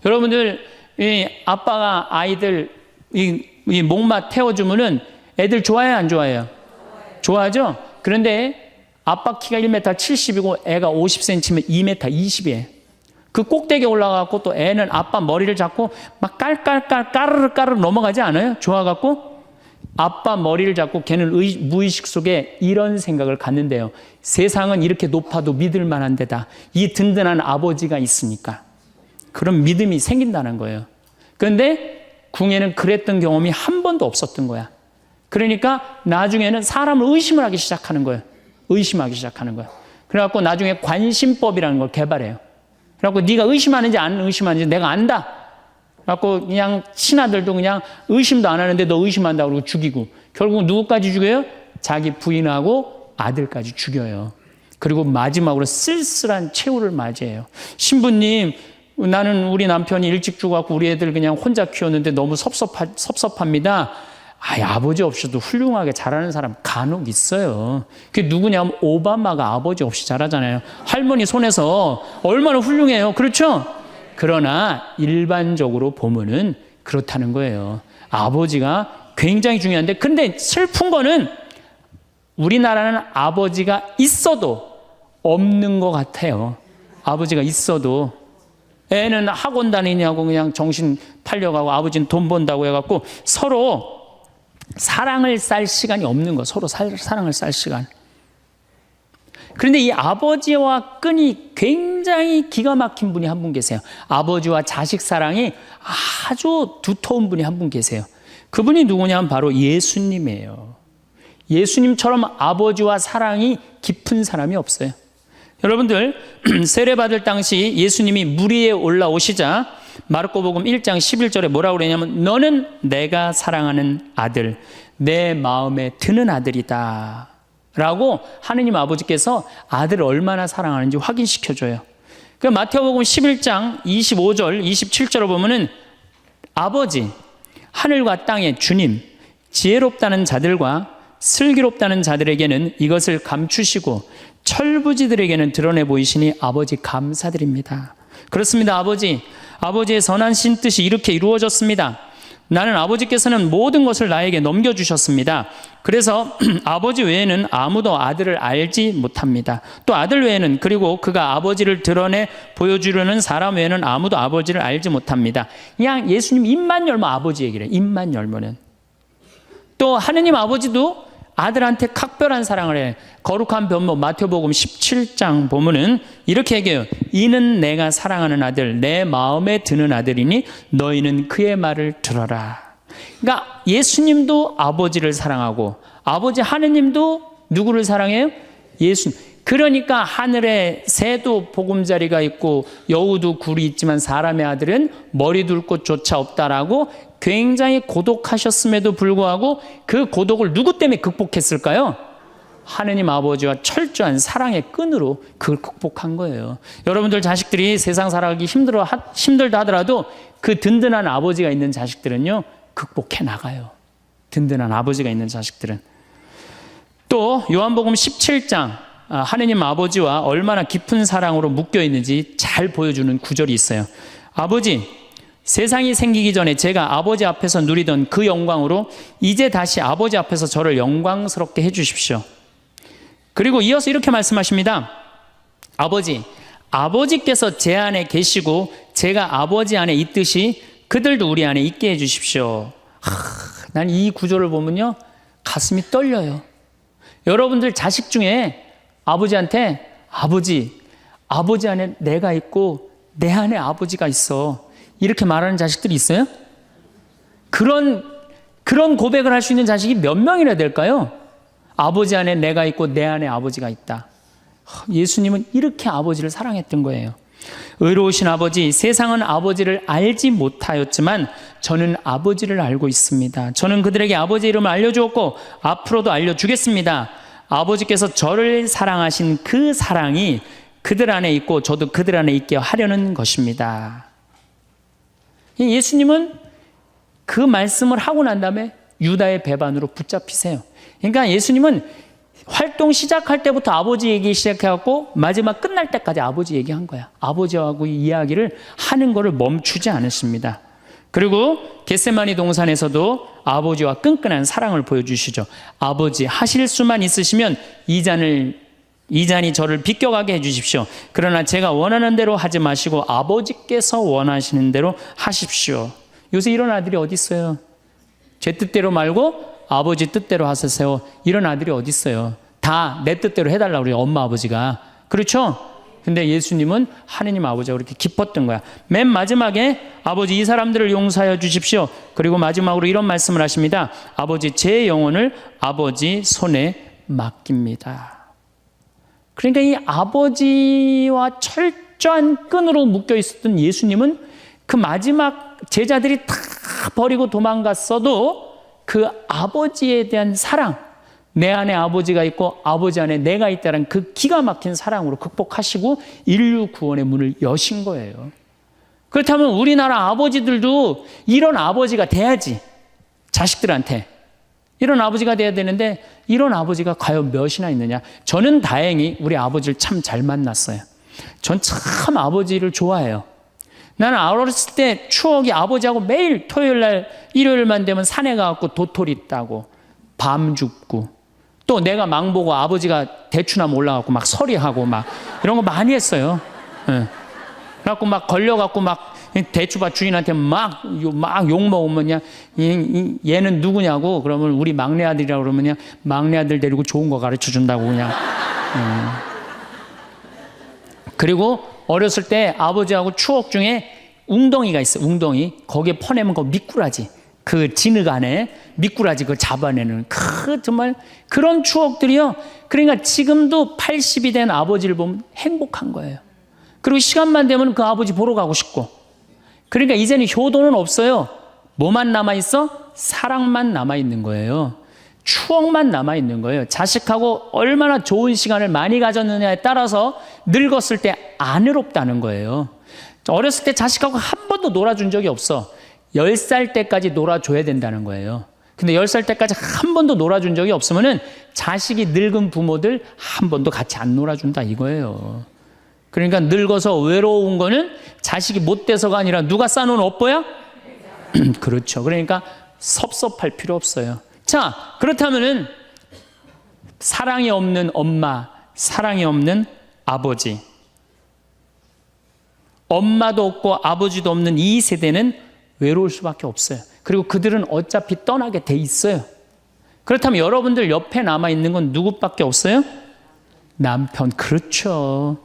여러분들, 이 아빠가 아이들 이 목마 태워주면은 애들 좋아해요, 안 좋아해요? 좋아하죠? 그런데 아빠 키가 1m 70이고 애가 50cm면 2m 20이에요. 그 꼭대기에 올라가고 또 애는 아빠 머리를 잡고 막 깔깔깔 까르르 넘어가지 않아요? 좋아갖고 아빠 머리를 잡고 걔는 무의식 속에 이런 생각을 갖는데요. 세상은 이렇게 높아도 믿을 만한 데다. 이 든든한 아버지가 있으니까. 그런 믿음이 생긴다는 거예요. 그런데 궁예는 그랬던 경험이 한 번도 없었던 거야. 그러니까 나중에는 사람을 의심을 하기 시작하는 거예요. 의심하기 시작하는 거예요. 그래갖고 나중에 관심법이라는 걸 개발해요. 그래갖고 네가 의심하는지 안 의심하는지 내가 안다. 그래갖고 그냥 친아들도 그냥 의심도 안 하는데 너 의심한다고 그러고 죽이고, 결국 누구까지 죽여요? 자기 부인하고 아들까지 죽여요. 그리고 마지막으로 쓸쓸한 최후를 맞이해요. 신부님, 나는 우리 남편이 일찍 죽어갖고 우리 애들 그냥 혼자 키웠는데 너무 섭섭합니다. 아버지 없이도 훌륭하게 자라는 사람 간혹 있어요. 그게 누구냐면 오바마가 아버지 없이 자라잖아요. 할머니 손에서 얼마나 훌륭해요. 그렇죠? 그러나 일반적으로 보면은 그렇다는 거예요. 아버지가 굉장히 중요한데, 근데 슬픈 거는 우리나라는 아버지가 있어도 없는 것 같아요. 아버지가 있어도 애는 학원 다니냐고 그냥 정신 팔려가고 아버지는 돈 번다고 해갖고 서로 사랑을 쌀 시간이 없는 거, 서로 사랑을 쌀 시간. 그런데 이 아버지와 끈이 굉장히 기가 막힌 분이 한 분 계세요. 아버지와 자식 사랑이 아주 두터운 분이 한 분 계세요. 그분이 누구냐면 바로 예수님이에요. 예수님처럼 아버지와 사랑이 깊은 사람이 없어요. 여러분들, 세례받을 당시 예수님이 물 위에 올라오시자 마르코복음 1장 11절에 뭐라고 그러냐면 너는 내가 사랑하는 아들, 내 마음에 드는 아들이다 라고 하느님 아버지께서 아들을 얼마나 사랑하는지 확인시켜줘요. 그 마태복음 11장 25절 27절을 보면은 아버지, 하늘과 땅의 주님, 지혜롭다는 자들과 슬기롭다는 자들에게는 이것을 감추시고 철부지들에게는 드러내 보이시니 아버지 감사드립니다. 그렇습니다. 아버지의 선하신 뜻이 이렇게 이루어졌습니다. 나는 아버지께서는 모든 것을 나에게 넘겨주셨습니다. 그래서 아버지 외에는 아무도 아들을 알지 못합니다. 또 아들 외에는, 그리고 그가 아버지를 드러내 보여주려는 사람 외에는 아무도 아버지를 알지 못합니다. 그냥 예수님 입만 열면 아버지 얘기를 해요. 입만 열면은. 또 하느님 아버지도 아들한테 각별한 사랑을 해. 거룩한 변모 마태복음 17장 보면은 이렇게 얘기해요. 이는 내가 사랑하는 아들, 내 마음에 드는 아들이니 너희는 그의 말을 들어라. 그러니까 예수님도 아버지를 사랑하고 아버지 하느님도 누구를 사랑해요? 예수님. 그러니까 하늘에 새도 보금자리가 있고 여우도 굴이 있지만 사람의 아들은 머리 둘 곳조차 없다라고 굉장히 고독하셨음에도 불구하고 그 고독을 누구 때문에 극복했을까요? 하느님 아버지와 철저한 사랑의 끈으로 그걸 극복한 거예요. 여러분들 자식들이 세상 살아가기 힘들다 하더라도 그 든든한 아버지가 있는 자식들은요, 극복해 나가요. 든든한 아버지가 있는 자식들은. 또 요한복음 17장 하느님 아버지와 얼마나 깊은 사랑으로 묶여 있는지 잘 보여주는 구절이 있어요. 아버지, 세상이 생기기 전에 제가 아버지 앞에서 누리던 그 영광으로 이제 다시 아버지 앞에서 저를 영광스럽게 해주십시오. 그리고 이어서 이렇게 말씀하십니다. 아버지, 아버지께서 제 안에 계시고 제가 아버지 안에 있듯이 그들도 우리 안에 있게 해주십시오. 난 이 구절을 보면요, 가슴이 떨려요. 여러분들 자식 중에 아버지한테 아버지 안에 내가 있고 내 안에 아버지가 있어, 이렇게 말하는 자식들이 있어요? 그런 고백을 할 수 있는 자식이 몇 명이나 될까요? 아버지 안에 내가 있고 내 안에 아버지가 있다. 예수님은 이렇게 아버지를 사랑했던 거예요. 의로우신 아버지, 세상은 아버지를 알지 못하였지만 저는 아버지를 알고 있습니다. 저는 그들에게 아버지의 이름을 알려주었고 앞으로도 알려주겠습니다. 아버지께서 저를 사랑하신 그 사랑이 그들 안에 있고 저도 그들 안에 있게 하려는 것입니다. 예수님은 그 말씀을 하고 난 다음에 유다의 배반으로 붙잡히세요. 그러니까 예수님은 활동 시작할 때부터 아버지 얘기 시작해갖고 마지막 끝날 때까지 아버지 얘기한 거야. 아버지하고 이야기를 하는 거를 멈추지 않으십니다. 그리고 겟세마니 동산에서도 아버지와 끈끈한 사랑을 보여주시죠. 아버지, 하실 수만 있으시면 이 잔이 저를 비껴가게 해주십시오. 그러나 제가 원하는 대로 하지 마시고 아버지께서 원하시는 대로 하십시오. 요새 이런 아들이 어디 있어요? 제 뜻대로 말고 아버지 뜻대로 하세요. 이런 아들이 어디 있어요? 다 내 뜻대로 해달라고 그래요, 엄마 아버지가. 그렇죠? 근데 예수님은 하느님 아버지가 그렇게 기뻤던 거야. 맨 마지막에 아버지, 이 사람들을 용서하여 주십시오. 그리고 마지막으로 이런 말씀을 하십니다. 아버지, 제 영혼을 아버지 손에 맡깁니다. 그러니까 이 아버지와 철저한 끈으로 묶여 있었던 예수님은 그 마지막 제자들이 다 버리고 도망갔어도 그 아버지에 대한 사랑, 내 안에 아버지가 있고 아버지 안에 내가 있다는 그 기가 막힌 사랑으로 극복하시고 인류 구원의 문을 여신 거예요. 그렇다면 우리나라 아버지들도 이런 아버지가 돼야지. 자식들한테 이런 아버지가 돼야 되는데 이런 아버지가 과연 몇이나 있느냐. 저는 다행히 우리 아버지를 참 잘 만났어요. 전 참 아버지를 좋아해요. 나는 어렸을 때 추억이 아버지하고 매일 토요일날 일요일만 되면 산에 가갖고 도토리 따고 밤 줍고 또 내가 망보고 아버지가 대추나무 올라가고 막 서리하고 막 이런 거 많이 했어요. 예. 그래갖고 막 걸려갖고 막 대추밭 주인한테 막 욕먹으면 그냥 얘는 누구냐고 그러면 우리 막내 아들이라고 그러면 그냥 막내 아들 데리고 좋은 거 가르쳐 준다고 그냥. 그리고 어렸을 때 아버지하고 추억 중에 웅덩이가 있어요. 웅덩이. 거기에 퍼내면 그 미꾸라지. 그 진흙 안에 미꾸라지 그걸 잡아내는 정말 그런 추억들이요. 그러니까 지금도 80이 된 아버지를 보면 행복한 거예요. 그리고 시간만 되면 그 아버지 보러 가고 싶고. 그러니까 이제는 효도는 없어요. 뭐만 남아있어? 사랑만 남아있는 거예요. 추억만 남아있는 거예요. 자식하고 얼마나 좋은 시간을 많이 가졌느냐에 따라서 늙었을 때 안 외롭다는 거예요. 어렸을 때 자식하고 한 번도 놀아준 적이 없어. 10살 때까지 놀아줘야 된다는 거예요. 근데 10살 때까지 한 번도 놀아준 적이 없으면은 자식이 늙은 부모들 한 번도 같이 안 놀아준다 이거예요. 그러니까 늙어서 외로운 거는 자식이 못 돼서가 아니라 누가 싸놓은 업보야? 그렇죠. 그러니까 섭섭할 필요 없어요. 자, 그렇다면은 사랑이 없는 엄마, 사랑이 없는 아버지, 엄마도 없고 아버지도 없는 이 세대는 외로울 수밖에 없어요. 그리고 그들은 어차피 떠나게 돼 있어요. 그렇다면 여러분들 옆에 남아있는 건 누구밖에 없어요? 남편. 그렇죠.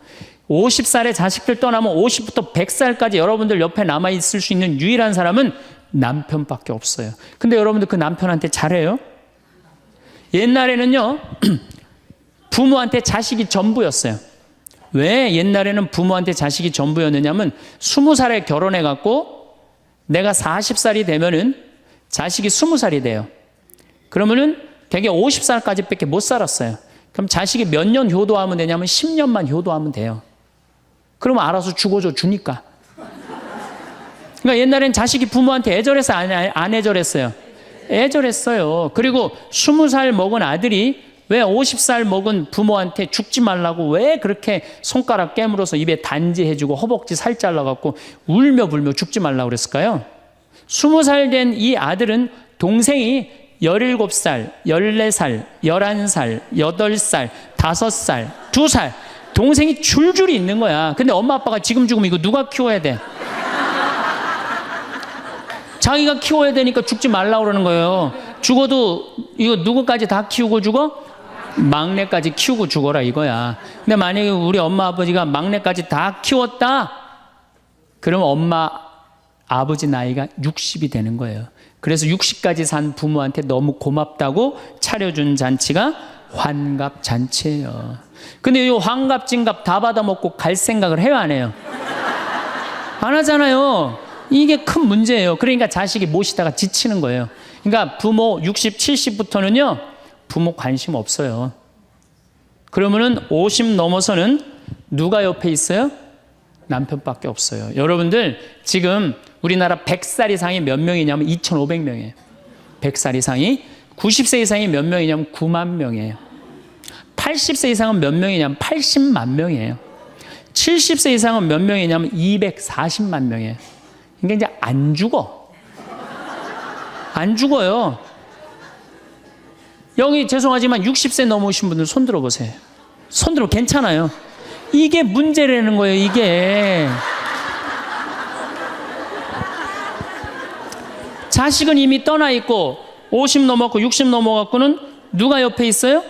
50살에 자식들 떠나면 50부터 100살까지 여러분들 옆에 남아있을 수 있는 유일한 사람은 남편밖에 없어요. 근데 여러분들 그 남편한테 잘해요? 옛날에는요, 부모한테 자식이 전부였어요. 왜 옛날에는 부모한테 자식이 전부였느냐면 20살에 결혼해갖고 내가 40살이 되면은 자식이 20살이 돼요. 그러면은 되게 50살까지 밖에 못 살았어요. 그럼 자식이 몇 년 효도하면 되냐면 10년만 효도하면 돼요. 그러면 알아서 죽어줘 주니까. 그러니까 옛날엔 자식이 부모한테 애절해서 안 애절했어요? 애절했어요. 그리고 20살 먹은 아들이 왜 50살 먹은 부모한테 죽지 말라고 왜 그렇게 손가락 깨물어서 입에 단지해주고 허벅지 살 잘라갖고 울며 불며 죽지 말라고 그랬을까요? 20살 된 이 아들은 동생이 17살, 14살, 11살, 8살, 5살, 2살 동생이 줄줄이 있는 거야. 근데 엄마 아빠가 지금 죽으면 이거 누가 키워야 돼? 자기가 키워야 되니까 죽지 말라고 그러는 거예요. 죽어도 이거 누구까지 다 키우고 죽어? 막내까지 키우고 죽어라 이거야. 근데 만약에 우리 엄마 아버지가 막내까지 다 키웠다? 그러면 엄마 아버지 나이가 60이 되는 거예요. 그래서 60까지 산 부모한테 너무 고맙다고 차려준 잔치가 환갑잔치예요. 근데 이 환갑진갑 다 받아먹고 갈 생각을 해요, 안 해요? 안 하잖아요. 이게 큰 문제예요. 그러니까 자식이 모시다가 지치는 거예요. 그러니까 부모 60, 70부터는요 부모 관심 없어요. 그러면은 50 넘어서는 누가 옆에 있어요? 남편밖에 없어요. 여러분들 지금 우리나라 100살 이상이 몇 명이냐면 2,500명이에요. 100살 이상이. 90세 이상이 몇 명이냐면 9만 명이에요. 80세 이상은 몇 명이냐면 80만 명이에요. 70세 이상은 몇 명이냐면 240만 명이에요. 그러니까 이제 안 죽어. 안 죽어요. 여기 죄송하지만 60세 넘으신 분들 손 들어보세요. 손 들어 괜찮아요. 이게 문제라는 거예요, 이게. 자식은 이미 떠나 있고 50 넘었고 60 넘어갖고는 누가 옆에 있어요?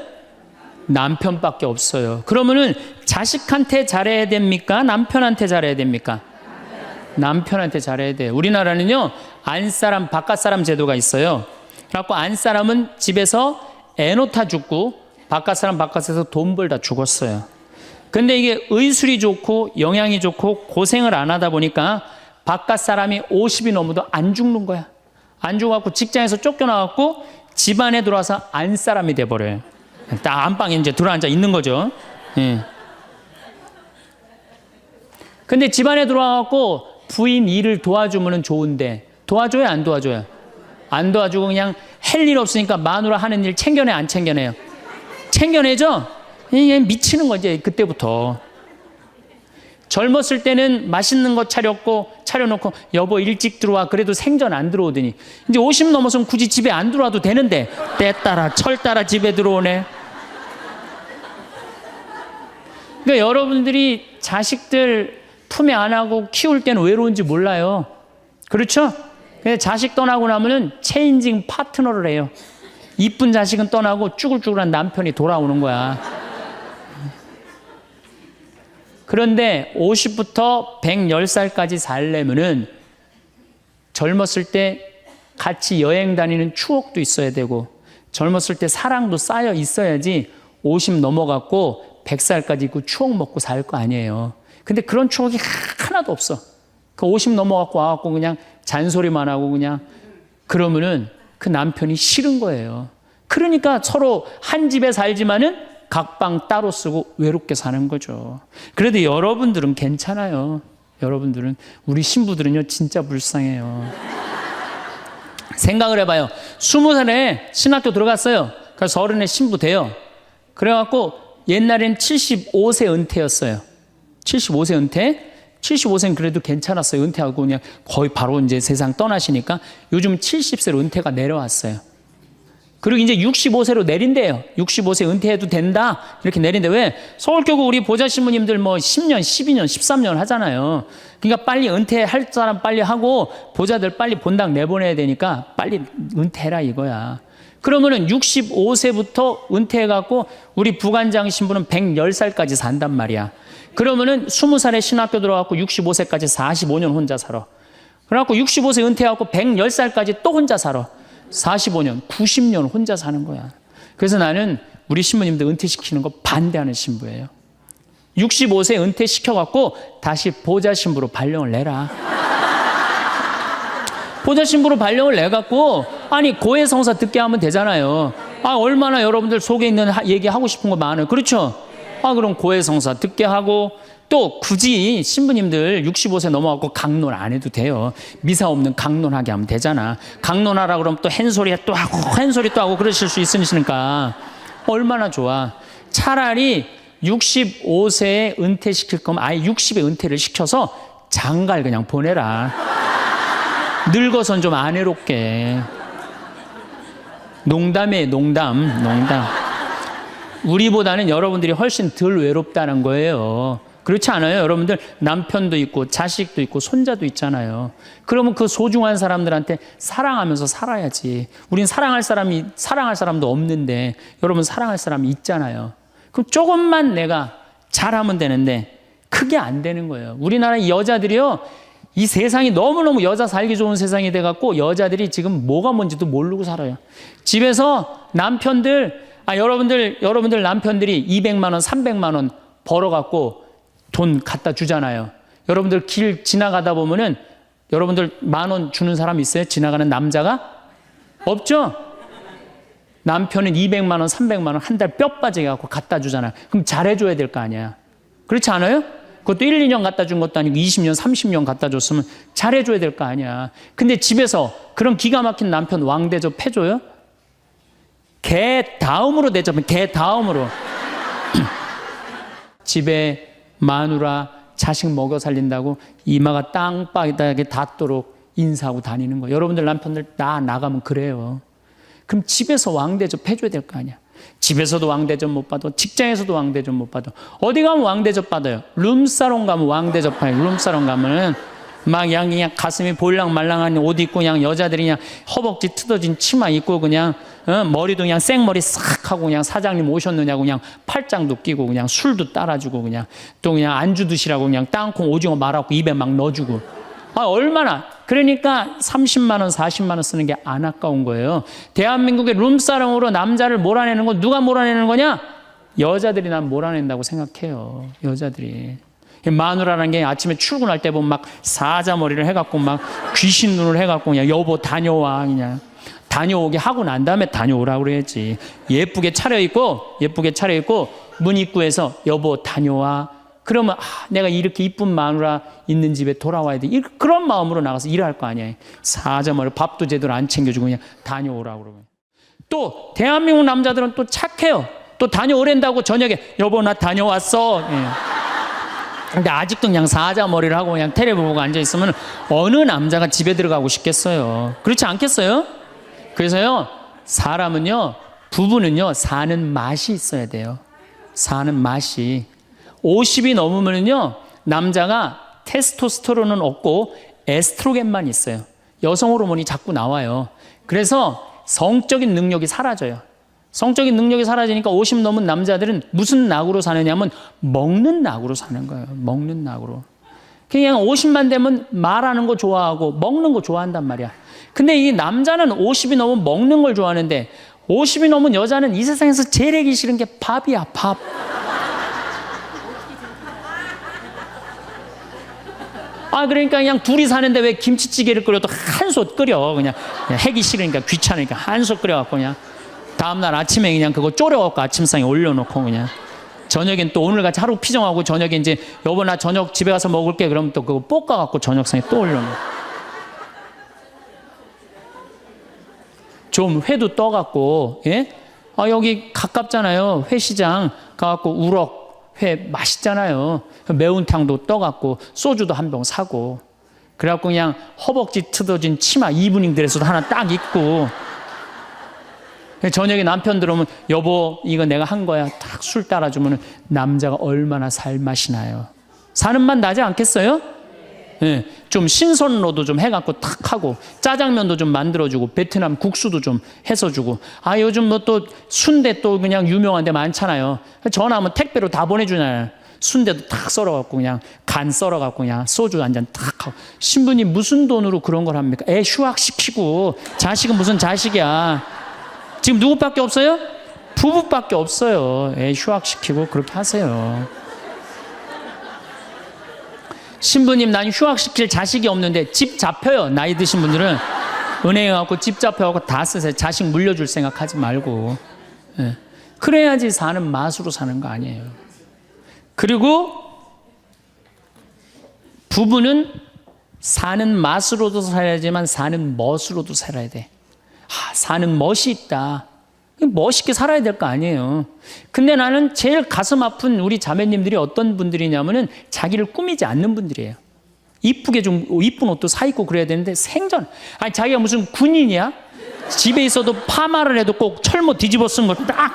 남편밖에 없어요. 그러면은 자식한테 잘해야 됩니까? 남편한테 잘해야 됩니까? 남편한테 잘해야 돼요. 우리나라는요 안사람 바깥사람 제도가 있어요. 그래갖고 안사람은 집에서 애 놓다 죽고 바깥사람 바깥에서 돈 벌다 죽었어요. 근데 이게 의술이 좋고 영양이 좋고 고생을 안 하다 보니까 바깥사람이 50이 넘어도 안 죽는 거야. 안 죽어갖고 직장에서 쫓겨나갖고 집안에 들어와서 안사람이 돼버려요. 딱 안방에 이제 들어앉아 있는 거죠. 예. 근데 집안에 들어와갖고 부인 일을 도와주면 좋은데 도와줘요, 안 도와줘요? 안 도와주고 그냥 할 일 없으니까 마누라 하는 일 챙겨내, 안 챙겨내요? 챙겨내죠? 이게 미치는 거지, 그때부터. 젊었을 때는 맛있는 거 차려놓고 여보 일찍 들어와. 그래도 생전 안 들어오더니 이제 50 넘어서는 굳이 집에 안 들어와도 되는데 때 따라 철 따라 집에 들어오네. 그러니까 여러분들이 자식들 품에 안하고 키울 때는 외로운지 몰라요. 그렇죠? 근데 자식 떠나고 나면은 체인징 파트너를 해요. 이쁜 자식은 떠나고 쭈글쭈글한 남편이 돌아오는 거야. 그런데 50부터 110살까지 살려면은 젊었을 때 같이 여행 다니는 추억도 있어야 되고 젊었을 때 사랑도 쌓여 있어야지 50 넘어갔고 100살까지 있고 추억 먹고 살 거 아니에요. 근데 그런 추억이 하나도 없어. 그 50 넘어갖고 와갖고 그냥 잔소리만 하고 그냥 그러면은 그 남편이 싫은 거예요. 그러니까 서로 한 집에 살지만은 각방 따로 쓰고 외롭게 사는 거죠. 그래도 여러분들은 괜찮아요. 여러분들은, 우리 신부들은요 진짜 불쌍해요. 생각을 해봐요. 20살에 신학교 들어갔어요. 그래서 30에 신부 돼요. 그래갖고 옛날엔 75세 은퇴였어요. 75세 은퇴. 75세는 그래도 괜찮았어요. 은퇴하고 그냥 거의 바로 이제 세상 떠나시니까 요즘 70세로 은퇴가 내려왔어요. 그리고 이제 65세로 내린대요. 65세 은퇴해도 된다. 이렇게 내린대. 왜? 서울교구 우리 보좌 신부님들 뭐 10년, 12년, 13년 하잖아요. 그러니까 빨리 은퇴할 사람 빨리 하고 보좌들 빨리 본당 내보내야 되니까 빨리 은퇴해라 이거야. 그러면은 65세부터 은퇴해갖고 우리 부관장 신부는 110살까지 산단 말이야. 그러면은 20살에 신학교 들어갖고 65세까지 45년 혼자 살아. 그래갖고 65세 은퇴해갖고 110살까지 또 혼자 살아. 45년, 90년 혼자 사는 거야. 그래서 나는 우리 신부님들 은퇴시키는 거 반대하는 신부예요. 65세 은퇴시켜갖고 다시 보좌 신부로 발령을 내라. 보좌 신부로 발령을 내갖고 아니 고해성사 듣게 하면 되잖아요. 아 얼마나 여러분들 속에 있는 얘기하고 싶은 거 많아요. 그렇죠? 아 그럼 고해성사 듣게 하고 또 굳이 신부님들 65세 넘어가고 강론 안 해도 돼요. 미사 없는 강론하게 하면 되잖아. 강론하라 그러면 또 한 소리 또 하고 한 소리 또 하고 그러실 수 있으니까 얼마나 좋아. 차라리 65세에 은퇴시킬 거면 아예 60에 은퇴를 시켜서 장가를 그냥 보내라. 늙어선 좀 안 외롭게. 농담이에요, 농담. 우리보다는 여러분들이 훨씬 덜 외롭다는 거예요. 그렇지 않아요? 여러분들 남편도 있고 자식도 있고 손자도 있잖아요. 그러면 그 소중한 사람들한테 사랑하면서 살아야지. 우린 사랑할 사람도 없는데 여러분 사랑할 사람이 있잖아요. 그럼 조금만 내가 잘하면 되는데 그게 안 되는 거예요. 우리나라 여자들이요, 이 세상이 너무너무 여자 살기 좋은 세상이 돼갖고 여자들이 지금 뭐가 뭔지도 모르고 살아요. 집에서 남편들, 여러분들 남편들이 200만 원, 300만 원 벌어갖고 돈 갖다 주잖아요. 여러분들 길 지나가다 보면은 여러분들 10,000원 주는 사람 있어요? 지나가는 남자가? 없죠? 남편은 200만 원, 300만 원 한 달 뼈 빠지게 갖고 갖다 주잖아요. 그럼 잘해줘야 될 거 아니야. 그렇지 않아요? 그것도 1, 2년 갖다 준 것도 아니고 20년, 30년 갖다 줬으면 잘해줘야 될 거 아니야. 근데 집에서 그런 기가 막힌 남편 왕대접 해줘요? 개 다음으로 대접은 개 다음으로. 집에 마누라 자식 먹여 살린다고 이마가 땅바닥에 닿도록 인사하고 다니는 거예요. 여러분들 남편들 나가면 그래요. 그럼 집에서 왕대접 해줘야 될 거 아니야. 집에서도 왕대접 못 받아, 직장에서도 왕대접 못 받아. 어디 가면 왕대접 받아요? 룸사롱 가면 왕대접 받아요. 룸사롱 가면은 막 그냥 가슴이 볼랑말랑한 옷 입고 그냥 여자들이 그냥 허벅지 뜯어진 치마 입고 그냥 머리도 그냥 생머리 싹 하고 그냥 사장님 오셨느냐고 그냥 팔짱도 끼고 그냥 술도 따라주고 그냥 또 그냥 안주 드시라고 그냥 땅콩 오징어 말아갖고 입에 막 넣어주고. 얼마나. 그러니까 30만 원, 40만 원 쓰는 게 안 아까운 거예요. 대한민국의 룸사롱으로 남자를 몰아내는 건 누가 몰아내는 거냐? 여자들이 난 몰아낸다고 생각해요. 여자들이. 마누라라는 게 아침에 출근할 때 보면 막 사자머리를 해갖고 막 귀신 눈을 해갖고 그냥 여보 다녀와 그냥 다녀오게 하고 난 다음에 다녀오라고 그래야지. 예쁘게 차려입고 문 입구에서 여보 다녀와. 그러면 내가 이렇게 이쁜 마누라 있는 집에 돌아와야 돼. 그런 마음으로 나가서 일할 거 아니에요. 사자머리 밥도 제대로 안 챙겨주고 그냥 다녀오라고 그러고. 또 대한민국 남자들은 또 착해요. 또 다녀오랜다고 저녁에 여보 나 다녀왔어. 예. 근데 아직도 그냥 사자머리를 하고 그냥 텔레비 보고 앉아있으면 어느 남자가 집에 들어가고 싶겠어요. 그렇지 않겠어요? 그래서요, 사람은요, 부부는요, 사는 맛이 있어야 돼요. 사는 맛이. 50이 넘으면요, 남자가 테스토스테론은 없고 에스트로겐만 있어요. 여성 호르몬이 자꾸 나와요. 그래서 성적인 능력이 사라져요. 성적인 능력이 사라지니까 50 넘은 남자들은 무슨 낙으로 사느냐면 먹는 낙으로 사는 거예요. 먹는 낙으로. 그냥 50만 되면 말하는 거 좋아하고 먹는 거 좋아한단 말이야. 근데 이 남자는 50이 넘으면 먹는 걸 좋아하는데 50이 넘은 여자는 이 세상에서 제일 하기 싫은 게 밥이야, 밥. 그러니까 그냥 둘이 사는데 왜 김치찌개를 끓여도 한솥 끓여. 그냥 하기 싫으니까 귀찮으니까 한솥 끓여갖고 그냥 다음날 아침에 그냥 그거 졸여갖고 아침상에 올려놓고 그냥 저녁엔 또 오늘같이 하루 피정하고 저녁에 이제 여보 나 저녁 집에 가서 먹을게 그러면 또 그거 볶아갖고 저녁상에 또 올려놓고 좀 회도 떠갖고 예? 여기 가깝잖아요. 회시장 가갖고 우럭 회 맛있잖아요. 매운탕도 떠갖고 소주도 한 병 사고 그래갖고 그냥 허벅지 뜯어진 치마 이브닝 드레스도 하나 딱 입고 저녁에 남편 들어오면 여보 이거 내가 한 거야 딱 술 따라주면 남자가 얼마나 살맛이 나요. 사는 맛 나지 않겠어요? 네. 좀 신선로도 좀 해갖고 탁 하고 짜장면도 좀 만들어주고 베트남 국수도 좀 해서 주고 요즘 뭐 또 순대 또 그냥 유명한 데 많잖아요. 전화하면 택배로 다 보내주잖아요. 순대도 탁 썰어갖고 그냥 간 썰어갖고 그냥 소주 한 잔 탁 하고 신부님 무슨 돈으로 그런 걸 합니까? 애 휴학시키고 자식은 무슨 자식이야. 지금 누구밖에 없어요? 부부밖에 없어요. 애 휴학시키고 그렇게 하세요. 신부님 난 휴학시킬 자식이 없는데 집 잡혀요. 나이 드신 분들은 은행에 가고 집 잡혀갖고 다 쓰세요. 자식 물려줄 생각하지 말고. 네. 그래야지 사는 맛으로 사는 거 아니에요. 그리고 부부는 사는 맛으로도 살아야지만 사는 멋으로도 살아야 돼. 사는 멋이 있다. 멋있게 살아야 될 거 아니에요. 근데 나는 제일 가슴 아픈 우리 자매님들이 어떤 분들이냐면은 자기를 꾸미지 않는 분들이에요. 이쁘게 좀 이쁜 옷도 사 입고 그래야 되는데 생전 아니 자기가 무슨 군인이야? 집에 있어도 파마를 해도 꼭 철모 뒤집어 쓴 거 딱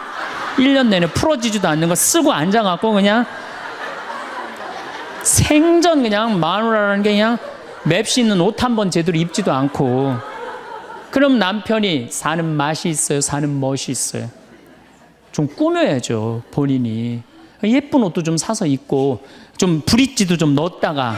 1년 내내 풀어지지도 않는 거 쓰고 앉아갖고 그냥 생전 그냥 마누라라는 게 그냥 맵시 있는 옷 한 번 제대로 입지도 않고 그럼 남편이 사는 맛이 있어요? 사는 멋이 있어요? 좀 꾸며야죠, 본인이. 예쁜 옷도 좀 사서 입고 좀 브릿지도 좀 넣었다가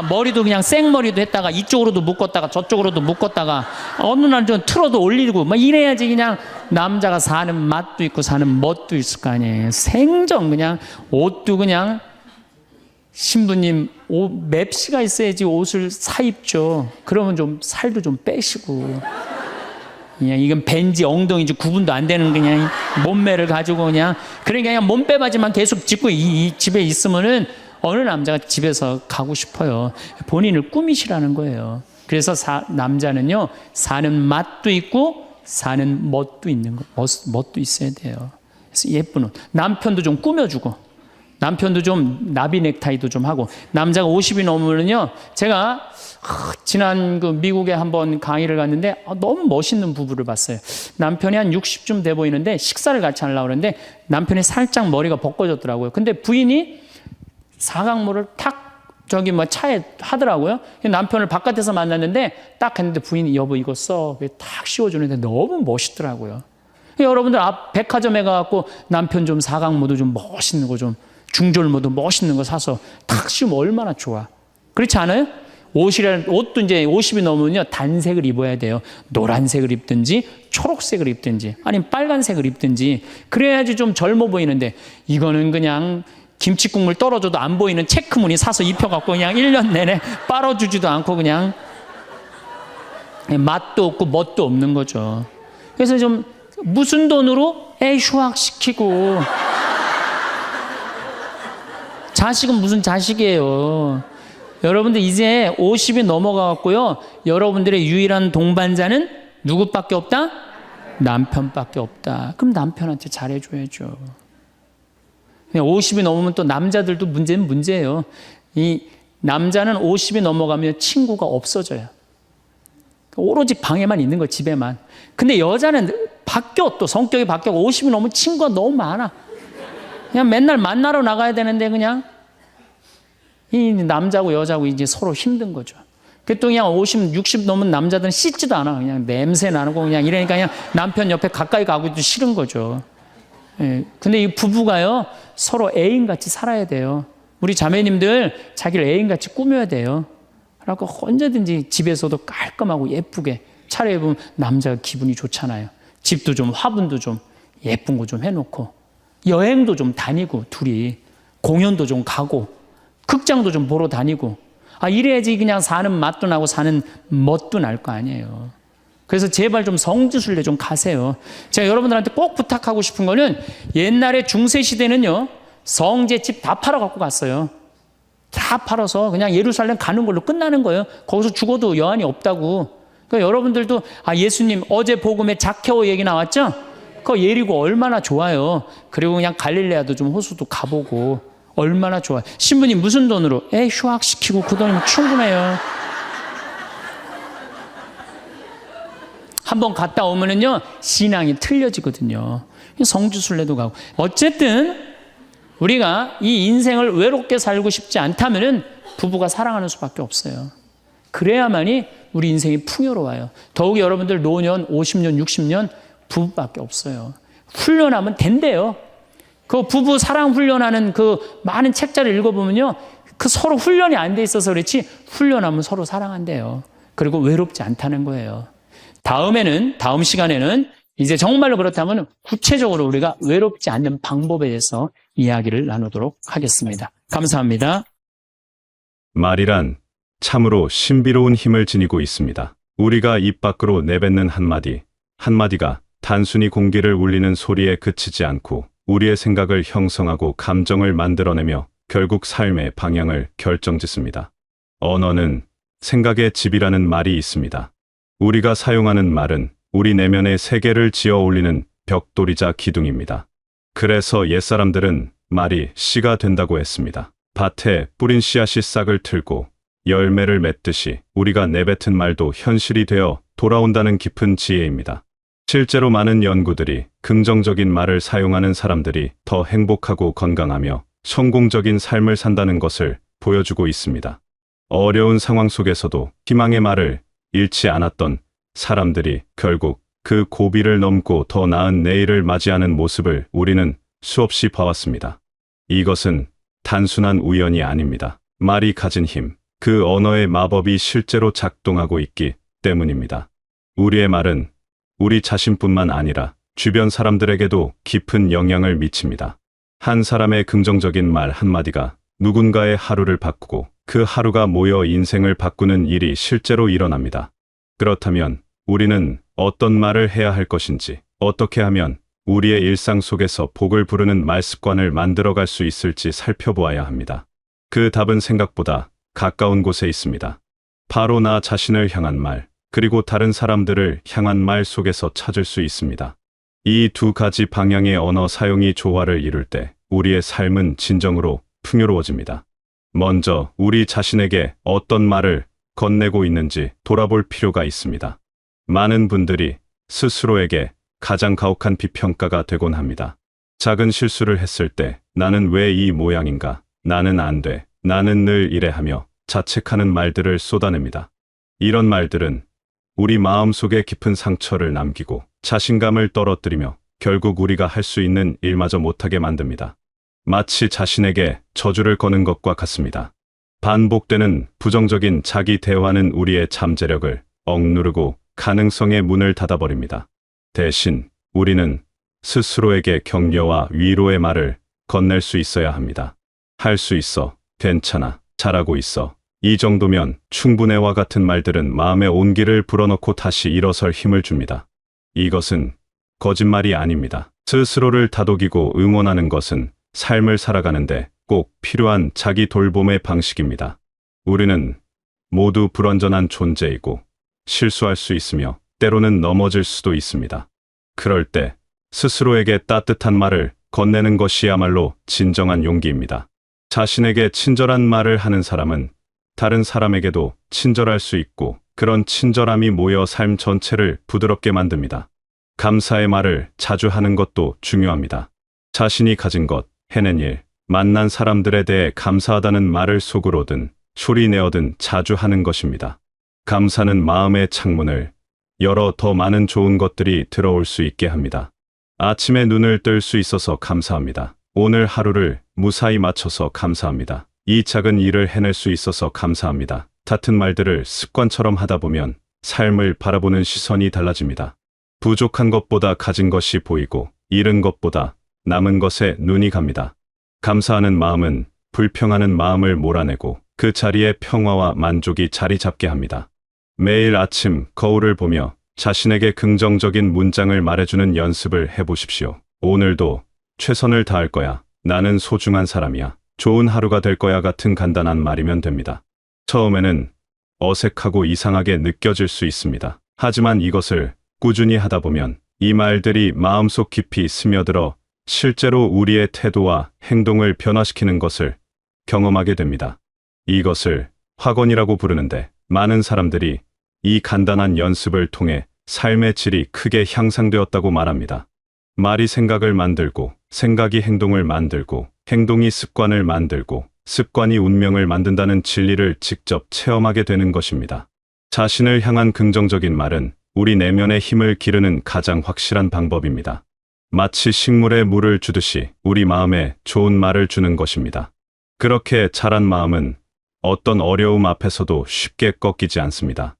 머리도 그냥 생머리도 했다가 이쪽으로도 묶었다가 저쪽으로도 묶었다가 어느 날 좀 틀어도 올리고 막 이래야지 그냥 남자가 사는 맛도 있고 사는 멋도 있을 거 아니에요. 생전 그냥 옷도 그냥 신부님 옷 맵시가 있어야지 옷을 사 입죠. 그러면 좀 살도 좀 빼시고 그냥 이건 벤지 엉덩이지 구분도 안 되는 그냥 몸매를 가지고 그러니까 몸빼바지만 계속 짚고 이 집에 있으면은 어느 남자가 집에서 가고 싶어요. 본인을 꾸미시라는 거예요. 그래서 남자는요 사는 맛도 있고 사는 멋도 있는 거, 멋도 있어야 돼요. 그래서 예쁜 옷. 남편도 좀 꾸며주고, 남편도 좀 나비 넥타이도 좀 하고. 남자가 50이 넘으면요, 제가 지난 그 미국에 한번 강의를 갔는데 너무 멋있는 부부를 봤어요. 남편이 한 60쯤 돼 보이는데 식사를 같이 하려고 그러는데 남편이 살짝 머리가 벗겨졌더라고요. 근데 부인이 사각모를 탁 차에 하더라고요. 남편을 바깥에서 만났는데 딱 했는데 부인이 여보 이거 써. 탁 씌워주는데 너무 멋있더라고요. 여러분들 앞 백화점에 가갖고 남편 좀 사각모도 좀 멋있는 거 좀 중절모도 멋있는 거 사서 탁 씌우면 얼마나 좋아. 그렇지 않아요? 옷도 이제 50이 넘으면요 단색을 입어야 돼요. 노란색을 입든지 초록색을 입든지 아니면 빨간색을 입든지 그래야지 좀 젊어 보이는데 이거는 그냥 김치국물 떨어져도 안 보이는 체크무늬 사서 입혀갖고 그냥 1년 내내 빨아주지도 않고 그냥 맛도 없고 멋도 없는 거죠. 그래서 좀 무슨 돈으로 휴학시키고 자식은 무슨 자식이에요. 여러분들 이제 50이 넘어가갖고요 여러분들의 유일한 동반자는 누구밖에 없다? 남편밖에 없다. 그럼 남편한테 잘해줘야죠. 50이 넘으면 또 남자들도 문제는 문제예요. 이 남자는 50이 넘어가면 친구가 없어져요. 오로지 방에만 있는 거, 집에만. 근데 여자는 바뀌어, 또 성격이 바뀌고 50이 넘으면 친구가 너무 많아. 그냥 맨날 만나러 나가야 되는데 그냥 이 남자고 여자고 이제 서로 힘든 거죠. 그 또 그냥 50, 60 넘은 남자들은 씻지도 않아. 그냥 냄새 나고 그냥 이러니까 그냥 남편 옆에 가까이 가기도 싫은 거죠. 예. 근데 이 부부가요 서로 애인같이 살아야 돼요. 우리 자매님들 자기를 애인같이 꾸며야 돼요. 그래갖고 언제든지 집에서도 깔끔하고 예쁘게 차려입으면 남자가 기분이 좋잖아요. 집도 좀 화분도 좀 예쁜 거 좀 해놓고 여행도 좀 다니고 둘이 공연도 좀 가고 극장도 좀 보러 다니고 이래야지 그냥 사는 맛도 나고 사는 멋도 날 거 아니에요. 그래서 제발 좀 성지순례 좀 가세요. 제가 여러분들한테 꼭 부탁하고 싶은 거는 옛날에 중세시대는요 성제 집 다 팔아 갖고 갔어요. 다 팔아서 그냥 예루살렘 가는 걸로 끝나는 거예요. 거기서 죽어도 여한이 없다고. 그러니까 여러분들도 예수님 어제 복음에 자케오 얘기 나왔죠? 그거 예리고 얼마나 좋아요. 그리고 그냥 갈릴레아도 좀 호수도 가보고 얼마나 좋아요. 신부님 무슨 돈으로? 휴학시키고 그 돈이면 충분해요. 한번 갔다 오면은요 신앙이 틀려지거든요. 성지순례도 가고. 어쨌든 우리가 이 인생을 외롭게 살고 싶지 않다면은 부부가 사랑하는 수밖에 없어요. 그래야만이 우리 인생이 풍요로워요. 더욱이 여러분들 노년 50년 60년 부부밖에 없어요. 훈련하면 된대요. 그 부부 사랑 훈련하는 그 많은 책자를 읽어보면요 그 서로 훈련이 안 돼 있어서 그렇지 훈련하면 서로 사랑한대요. 그리고 외롭지 않다는 거예요. 다음 시간에는 이제 정말로 그렇다면 구체적으로 우리가 외롭지 않는 방법에 대해서 이야기를 나누도록 하겠습니다. 감사합니다. 말이란 참으로 신비로운 힘을 지니고 있습니다. 우리가 입 밖으로 내뱉는 한마디, 한마디가 단순히 공기를 울리는 소리에 그치지 않고 우리의 생각을 형성하고 감정을 만들어내며 결국 삶의 방향을 결정짓습니다. 언어는 생각의 집이라는 말이 있습니다. 우리가 사용하는 말은 우리 내면의 세계를 지어 올리는 벽돌이자 기둥입니다. 그래서 옛사람들은 말이 씨가 된다고 했습니다. 밭에 뿌린 씨앗이 싹을 틀고 열매를 맺듯이 우리가 내뱉은 말도 현실이 되어 돌아온다는 깊은 지혜입니다. 실제로 많은 연구들이 긍정적인 말을 사용하는 사람들이 더 행복하고 건강하며 성공적인 삶을 산다는 것을 보여주고 있습니다. 어려운 상황 속에서도 희망의 말을 잃지 않았던 사람들이 결국 그 고비를 넘고 더 나은 내일을 맞이하는 모습을 우리는 수없이 봐왔습니다. 이것은 단순한 우연이 아닙니다. 말이 가진 힘, 그 언어의 마법이 실제로 작동하고 있기 때문입니다. 우리의 말은 우리 자신뿐만 아니라 주변 사람들에게도 깊은 영향을 미칩니다. 한 사람의 긍정적인 말 한마디가 누군가의 하루를 바꾸고 그 하루가 모여 인생을 바꾸는 일이 실제로 일어납니다. 그렇다면 우리는 어떤 말을 해야 할 것인지, 어떻게 하면 우리의 일상 속에서 복을 부르는 말 습관을 만들어갈 수 있을지 살펴보아야 합니다. 그 답은 생각보다 가까운 곳에 있습니다. 바로 나 자신을 향한 말, 그리고 다른 사람들을 향한 말 속에서 찾을 수 있습니다. 이 두 가지 방향의 언어 사용이 조화를 이룰 때 우리의 삶은 진정으로 풍요로워집니다. 먼저 우리 자신에게 어떤 말을 건네고 있는지 돌아볼 필요가 있습니다. 많은 분들이 스스로에게 가장 가혹한 비평가가 되곤 합니다. 작은 실수를 했을 때 나는 왜 이 모양인가, 나는 안 돼, 나는 늘 이래 하며 자책하는 말들을 쏟아냅니다. 이런 말들은 우리 마음속에 깊은 상처를 남기고 자신감을 떨어뜨리며 결국 우리가 할 수 있는 일마저 못하게 만듭니다. 마치 자신에게 저주를 거는 것과 같습니다. 반복되는 부정적인 자기 대화는 우리의 잠재력을 억누르고 가능성의 문을 닫아버립니다. 대신 우리는 스스로에게 격려와 위로의 말을 건넬 수 있어야 합니다. 할 수 있어, 괜찮아, 잘하고 있어. 이 정도면 충분해와 같은 말들은 마음의 온기를 불어넣고 다시 일어설 힘을 줍니다. 이것은 거짓말이 아닙니다. 스스로를 다독이고 응원하는 것은 삶을 살아가는데 꼭 필요한 자기 돌봄의 방식입니다. 우리는 모두 불완전한 존재이고 실수할 수 있으며 때로는 넘어질 수도 있습니다. 그럴 때 스스로에게 따뜻한 말을 건네는 것이야말로 진정한 용기입니다. 자신에게 친절한 말을 하는 사람은 다른 사람에게도 친절할 수 있고 그런 친절함이 모여 삶 전체를 부드럽게 만듭니다. 감사의 말을 자주 하는 것도 중요합니다. 자신이 가진 것, 해낸 일, 만난 사람들에 대해 감사하다는 말을 속으로든 소리내어든 자주 하는 것입니다. 감사는 마음의 창문을 열어 더 많은 좋은 것들이 들어올 수 있게 합니다. 아침에 눈을 뜰 수 있어서 감사합니다. 오늘 하루를 무사히 마쳐서 감사합니다. 이 작은 일을 해낼 수 있어서 감사합니다. 같은 말들을 습관처럼 하다 보면 삶을 바라보는 시선이 달라집니다. 부족한 것보다 가진 것이 보이고 잃은 것보다 남은 것에 눈이 갑니다. 감사하는 마음은 불평하는 마음을 몰아내고 그 자리에 평화와 만족이 자리 잡게 합니다. 매일 아침 거울을 보며 자신에게 긍정적인 문장을 말해주는 연습을 해보십시오. 오늘도 최선을 다할 거야. 나는 소중한 사람이야. 좋은 하루가 될 거야 같은 간단한 말이면 됩니다. 처음에는 어색하고 이상하게 느껴질 수 있습니다. 하지만 이것을 꾸준히 하다 보면 이 말들이 마음속 깊이 스며들어 실제로 우리의 태도와 행동을 변화시키는 것을 경험하게 됩니다. 이것을 확언이라고 부르는데 많은 사람들이 이 간단한 연습을 통해 삶의 질이 크게 향상되었다고 말합니다. 말이 생각을 만들고, 생각이 행동을 만들고, 행동이 습관을 만들고, 습관이 운명을 만든다는 진리를 직접 체험하게 되는 것입니다. 자신을 향한 긍정적인 말은 우리 내면의 힘을 기르는 가장 확실한 방법입니다. 마치 식물에 물을 주듯이 우리 마음에 좋은 말을 주는 것입니다. 그렇게 자란 마음은 어떤 어려움 앞에서도 쉽게 꺾이지 않습니다.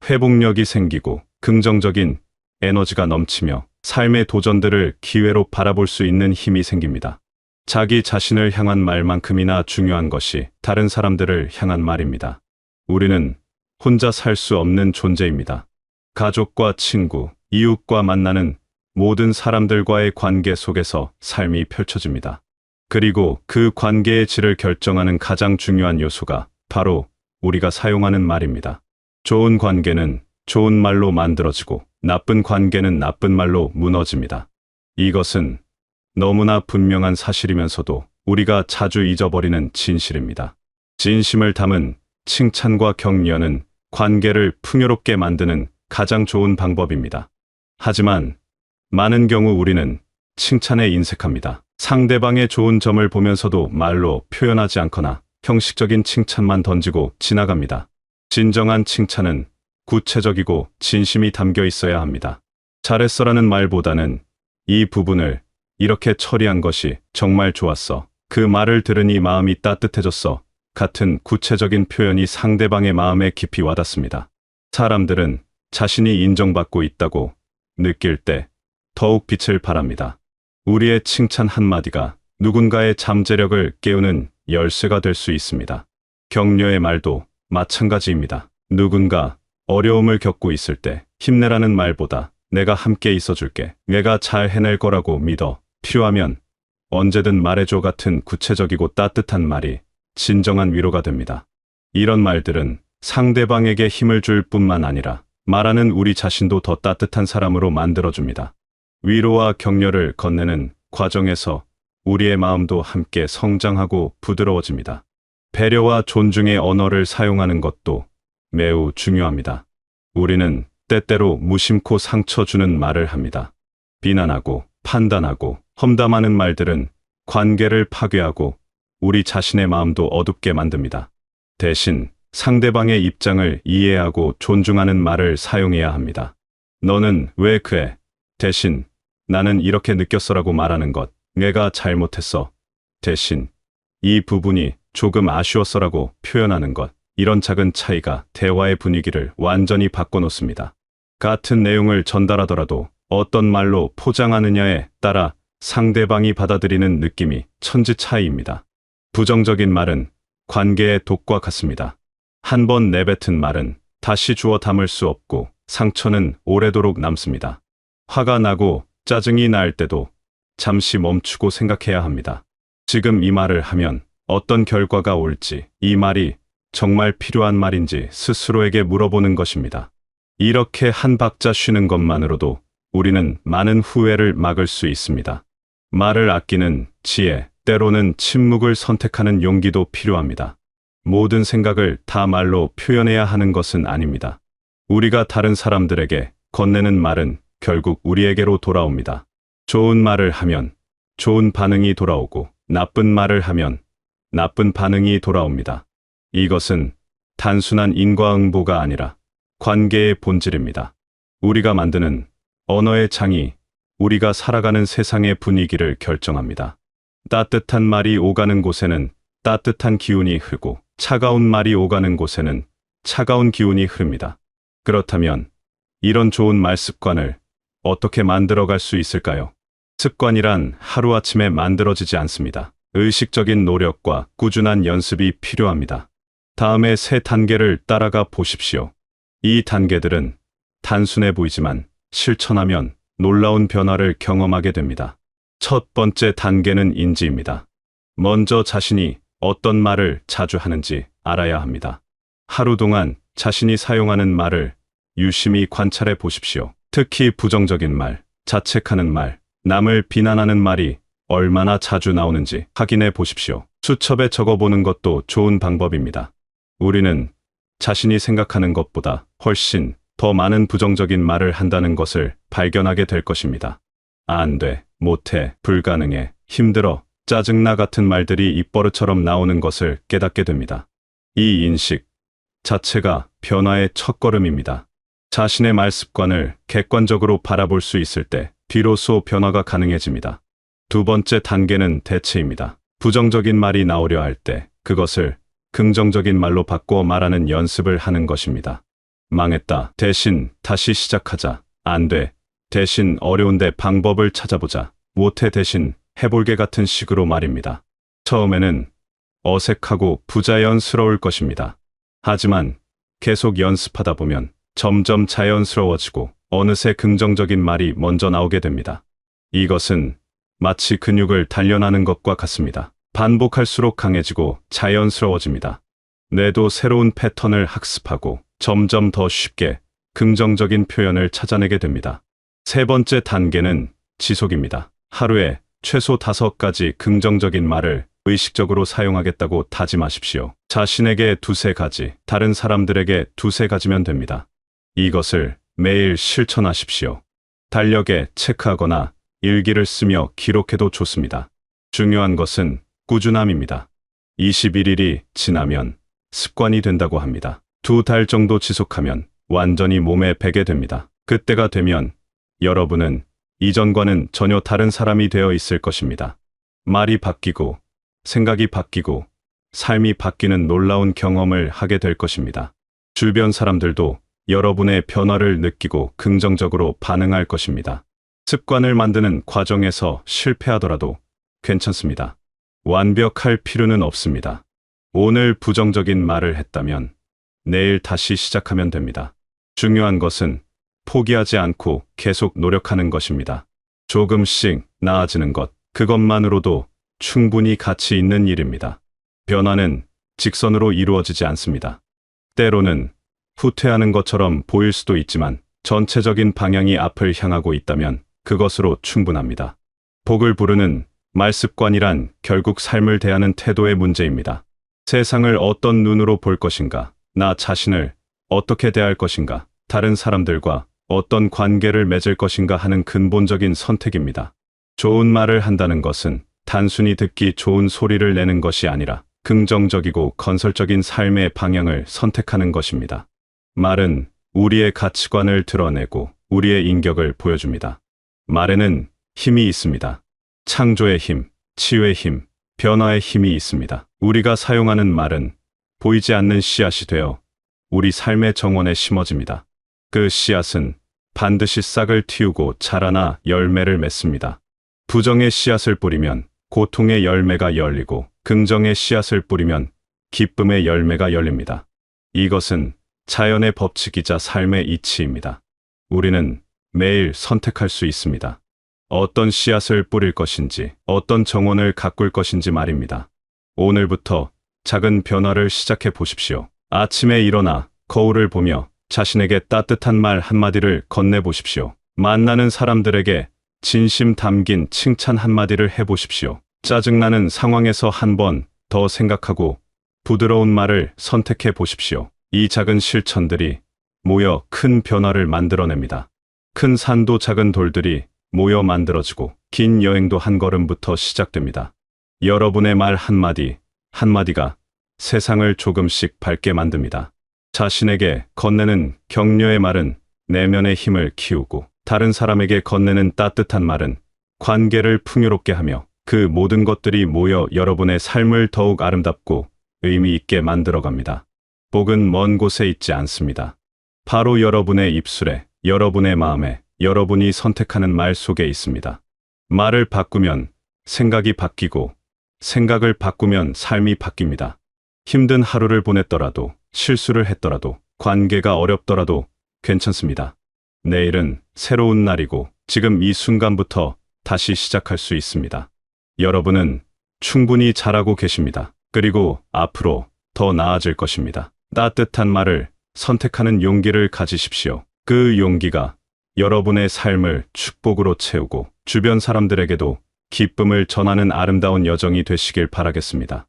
회복력이 생기고 긍정적인 에너지가 넘치며 삶의 도전들을 기회로 바라볼 수 있는 힘이 생깁니다. 자기 자신을 향한 말만큼이나 중요한 것이 다른 사람들을 향한 말입니다. 우리는 혼자 살 수 없는 존재입니다. 가족과 친구, 이웃과 만나는 모든 사람들과의 관계 속에서 삶이 펼쳐집니다. 그리고 그 관계의 질을 결정하는 가장 중요한 요소가 바로 우리가 사용하는 말입니다. 좋은 관계는 좋은 말로 만들어지고 나쁜 관계는 나쁜 말로 무너집니다. 이것은 너무나 분명한 사실이면서도 우리가 자주 잊어버리는 진실입니다. 진심을 담은 칭찬과 격려는 관계를 풍요롭게 만드는 가장 좋은 방법입니다. 하지만 많은 경우 우리는 칭찬에 인색합니다. 상대방의 좋은 점을 보면서도 말로 표현하지 않거나 형식적인 칭찬만 던지고 지나갑니다. 진정한 칭찬은 구체적이고 진심이 담겨 있어야 합니다. 잘했어라는 말보다는 이 부분을 이렇게 처리한 것이 정말 좋았어. 그 말을 들으니 마음이 따뜻해졌어. 같은 구체적인 표현이 상대방의 마음에 깊이 와닿습니다. 사람들은 자신이 인정받고 있다고 느낄 때 더욱 빛을 발합니다. 우리의 칭찬 한마디가 누군가의 잠재력을 깨우는 열쇠가 될 수 있습니다. 격려의 말도 마찬가지입니다. 누군가 어려움을 겪고 있을 때 힘내라는 말보다 내가 함께 있어줄게, 내가 잘 해낼 거라고 믿어, 필요하면 언제든 말해줘 같은 구체적이고 따뜻한 말이 진정한 위로가 됩니다. 이런 말들은 상대방에게 힘을 줄 뿐만 아니라 말하는 우리 자신도 더 따뜻한 사람으로 만들어줍니다. 위로와 격려를 건네는 과정에서 우리의 마음도 함께 성장하고 부드러워집니다. 배려와 존중의 언어를 사용하는 것도 매우 중요합니다. 우리는 때때로 무심코 상처 주는 말을 합니다. 비난하고 판단하고 험담하는 말들은 관계를 파괴하고 우리 자신의 마음도 어둡게 만듭니다. 대신 상대방의 입장을 이해하고 존중하는 말을 사용해야 합니다. 너는 왜 그래? 대신 나는 이렇게 느꼈어라고 말하는 것. 내가 잘못했어. 대신 이 부분이 조금 아쉬웠어라고 표현하는 것. 이런 작은 차이가 대화의 분위기를 완전히 바꿔놓습니다. 같은 내용을 전달하더라도 어떤 말로 포장하느냐에 따라 상대방이 받아들이는 느낌이 천지 차이입니다. 부정적인 말은 관계의 독과 같습니다. 한 번 내뱉은 말은 다시 주워 담을 수 없고 상처는 오래도록 남습니다. 화가 나고 짜증이 날 때도 잠시 멈추고 생각해야 합니다. 지금 이 말을 하면 어떤 결과가 올지, 이 말이 정말 필요한 말인지 스스로에게 물어보는 것입니다. 이렇게 한 박자 쉬는 것만으로도 우리는 많은 후회를 막을 수 있습니다. 말을 아끼는 지혜, 때로는 침묵을 선택하는 용기도 필요합니다. 모든 생각을 다 말로 표현해야 하는 것은 아닙니다. 우리가 다른 사람들에게 건네는 말은 결국 우리에게로 돌아옵니다. 좋은 말을 하면 좋은 반응이 돌아오고 나쁜 말을 하면 나쁜 반응이 돌아옵니다. 이것은 단순한 인과응보가 아니라 관계의 본질입니다. 우리가 만드는 언어의 장이 우리가 살아가는 세상의 분위기를 결정합니다. 따뜻한 말이 오가는 곳에는 따뜻한 기운이 흐르고 차가운 말이 오가는 곳에는 차가운 기운이 흐릅니다. 그렇다면 이런 좋은 말 습관을 어떻게 만들어갈 수 있을까요? 습관이란 하루아침에 만들어지지 않습니다. 의식적인 노력과 꾸준한 연습이 필요합니다. 다음에 세 단계를 따라가 보십시오. 이 단계들은 단순해 보이지만 실천하면 놀라운 변화를 경험하게 됩니다. 첫 번째 단계는 인지입니다. 먼저 자신이 어떤 말을 자주 하는지 알아야 합니다. 하루 동안 자신이 사용하는 말을 유심히 관찰해 보십시오. 특히 부정적인 말, 자책하는 말, 남을 비난하는 말이 얼마나 자주 나오는지 확인해 보십시오. 수첩에 적어보는 것도 좋은 방법입니다. 우리는 자신이 생각하는 것보다 훨씬 더 많은 부정적인 말을 한다는 것을 발견하게 될 것입니다. 안 돼, 못해, 불가능해, 힘들어, 짜증나 같은 말들이 입버릇처럼 나오는 것을 깨닫게 됩니다. 이 인식 자체가 변화의 첫걸음입니다. 자신의 말 습관을 객관적으로 바라볼 수 있을 때 비로소 변화가 가능해집니다. 두 번째 단계는 대체입니다. 부정적인 말이 나오려 할 때 그것을 긍정적인 말로 바꿔 말하는 연습을 하는 것입니다. 망했다 대신 다시 시작하자. 안 돼 대신 어려운데 방법을 찾아보자. 못해 대신 해볼게 같은 식으로 말입니다. 처음에는 어색하고 부자연스러울 것입니다. 하지만 계속 연습하다 보면 점점 자연스러워지고 어느새 긍정적인 말이 먼저 나오게 됩니다. 이것은 마치 근육을 단련하는 것과 같습니다. 반복할수록 강해지고 자연스러워집니다. 뇌도 새로운 패턴을 학습하고 점점 더 쉽게 긍정적인 표현을 찾아내게 됩니다. 세 번째 단계는 지속입니다. 하루에 최소 5가지 긍정적인 말을 의식적으로 사용하겠다고 다짐하십시오. 자신에게 2-3가지, 다른 사람들에게 2-3가지면 됩니다. 이것을 매일 실천하십시오. 달력에 체크하거나 일기를 쓰며 기록해도 좋습니다. 중요한 것은 꾸준함입니다. 21일이 지나면 습관이 된다고 합니다. 2달 정도 지속하면 완전히 몸에 배게 됩니다. 그때가 되면 여러분은 이전과는 전혀 다른 사람이 되어 있을 것입니다. 말이 바뀌고 생각이 바뀌고 삶이 바뀌는 놀라운 경험을 하게 될 것입니다. 주변 사람들도 여러분의 변화를 느끼고 긍정적으로 반응할 것입니다. 습관을 만드는 과정에서 실패하더라도 괜찮습니다. 완벽할 필요는 없습니다. 오늘 부정적인 말을 했다면 내일 다시 시작하면 됩니다. 중요한 것은 포기하지 않고 계속 노력하는 것입니다. 조금씩 나아지는 것, 그것만으로도 충분히 가치 있는 일입니다. 변화는 직선으로 이루어지지 않습니다. 때로는 후퇴하는 것처럼 보일 수도 있지만 전체적인 방향이 앞을 향하고 있다면 그것으로 충분합니다. 복을 부르는 말습관이란 결국 삶을 대하는 태도의 문제입니다. 세상을 어떤 눈으로 볼 것인가, 나 자신을 어떻게 대할 것인가, 다른 사람들과 어떤 관계를 맺을 것인가 하는 근본적인 선택입니다. 좋은 말을 한다는 것은 단순히 듣기 좋은 소리를 내는 것이 아니라 긍정적이고 건설적인 삶의 방향을 선택하는 것입니다. 말은 우리의 가치관을 드러내고 우리의 인격을 보여줍니다. 말에는 힘이 있습니다. 창조의 힘, 치유의 힘, 변화의 힘이 있습니다. 우리가 사용하는 말은 보이지 않는 씨앗이 되어 우리 삶의 정원에 심어집니다. 그 씨앗은 반드시 싹을 틔우고 자라나 열매를 맺습니다. 부정의 씨앗을 뿌리면 고통의 열매가 열리고 긍정의 씨앗을 뿌리면 기쁨의 열매가 열립니다. 이것은 자연의 법칙이자 삶의 이치입니다. 우리는 매일 선택할 수 있습니다. 어떤 씨앗을 뿌릴 것인지, 어떤 정원을 가꿀 것인지 말입니다. 오늘부터 작은 변화를 시작해 보십시오. 아침에 일어나 거울을 보며 자신에게 따뜻한 말 한마디를 건네보십시오. 만나는 사람들에게 진심 담긴 칭찬 한마디를 해보십시오. 짜증나는 상황에서 한 번 더 생각하고 부드러운 말을 선택해 보십시오. 이 작은 실천들이 모여 큰 변화를 만들어냅니다. 큰 산도 작은 돌들이 모여 만들어지고 긴 여행도 한 걸음부터 시작됩니다. 여러분의 말 한마디, 한마디가 세상을 조금씩 밝게 만듭니다. 자신에게 건네는 격려의 말은 내면의 힘을 키우고 다른 사람에게 건네는 따뜻한 말은 관계를 풍요롭게 하며 그 모든 것들이 모여 여러분의 삶을 더욱 아름답고 의미 있게 만들어갑니다. 복은 먼 곳에 있지 않습니다. 바로 여러분의 입술에, 여러분의 마음에, 여러분이 선택하는 말 속에 있습니다. 말을 바꾸면 생각이 바뀌고 생각을 바꾸면 삶이 바뀝니다. 힘든 하루를 보냈더라도 실수를 했더라도 관계가 어렵더라도 괜찮습니다. 내일은 새로운 날이고 지금 이 순간부터 다시 시작할 수 있습니다. 여러분은 충분히 잘하고 계십니다. 그리고 앞으로 더 나아질 것입니다. 따뜻한 말을 선택하는 용기를 가지십시오. 그 용기가 여러분의 삶을 축복으로 채우고 주변 사람들에게도 기쁨을 전하는 아름다운 여정이 되시길 바라겠습니다.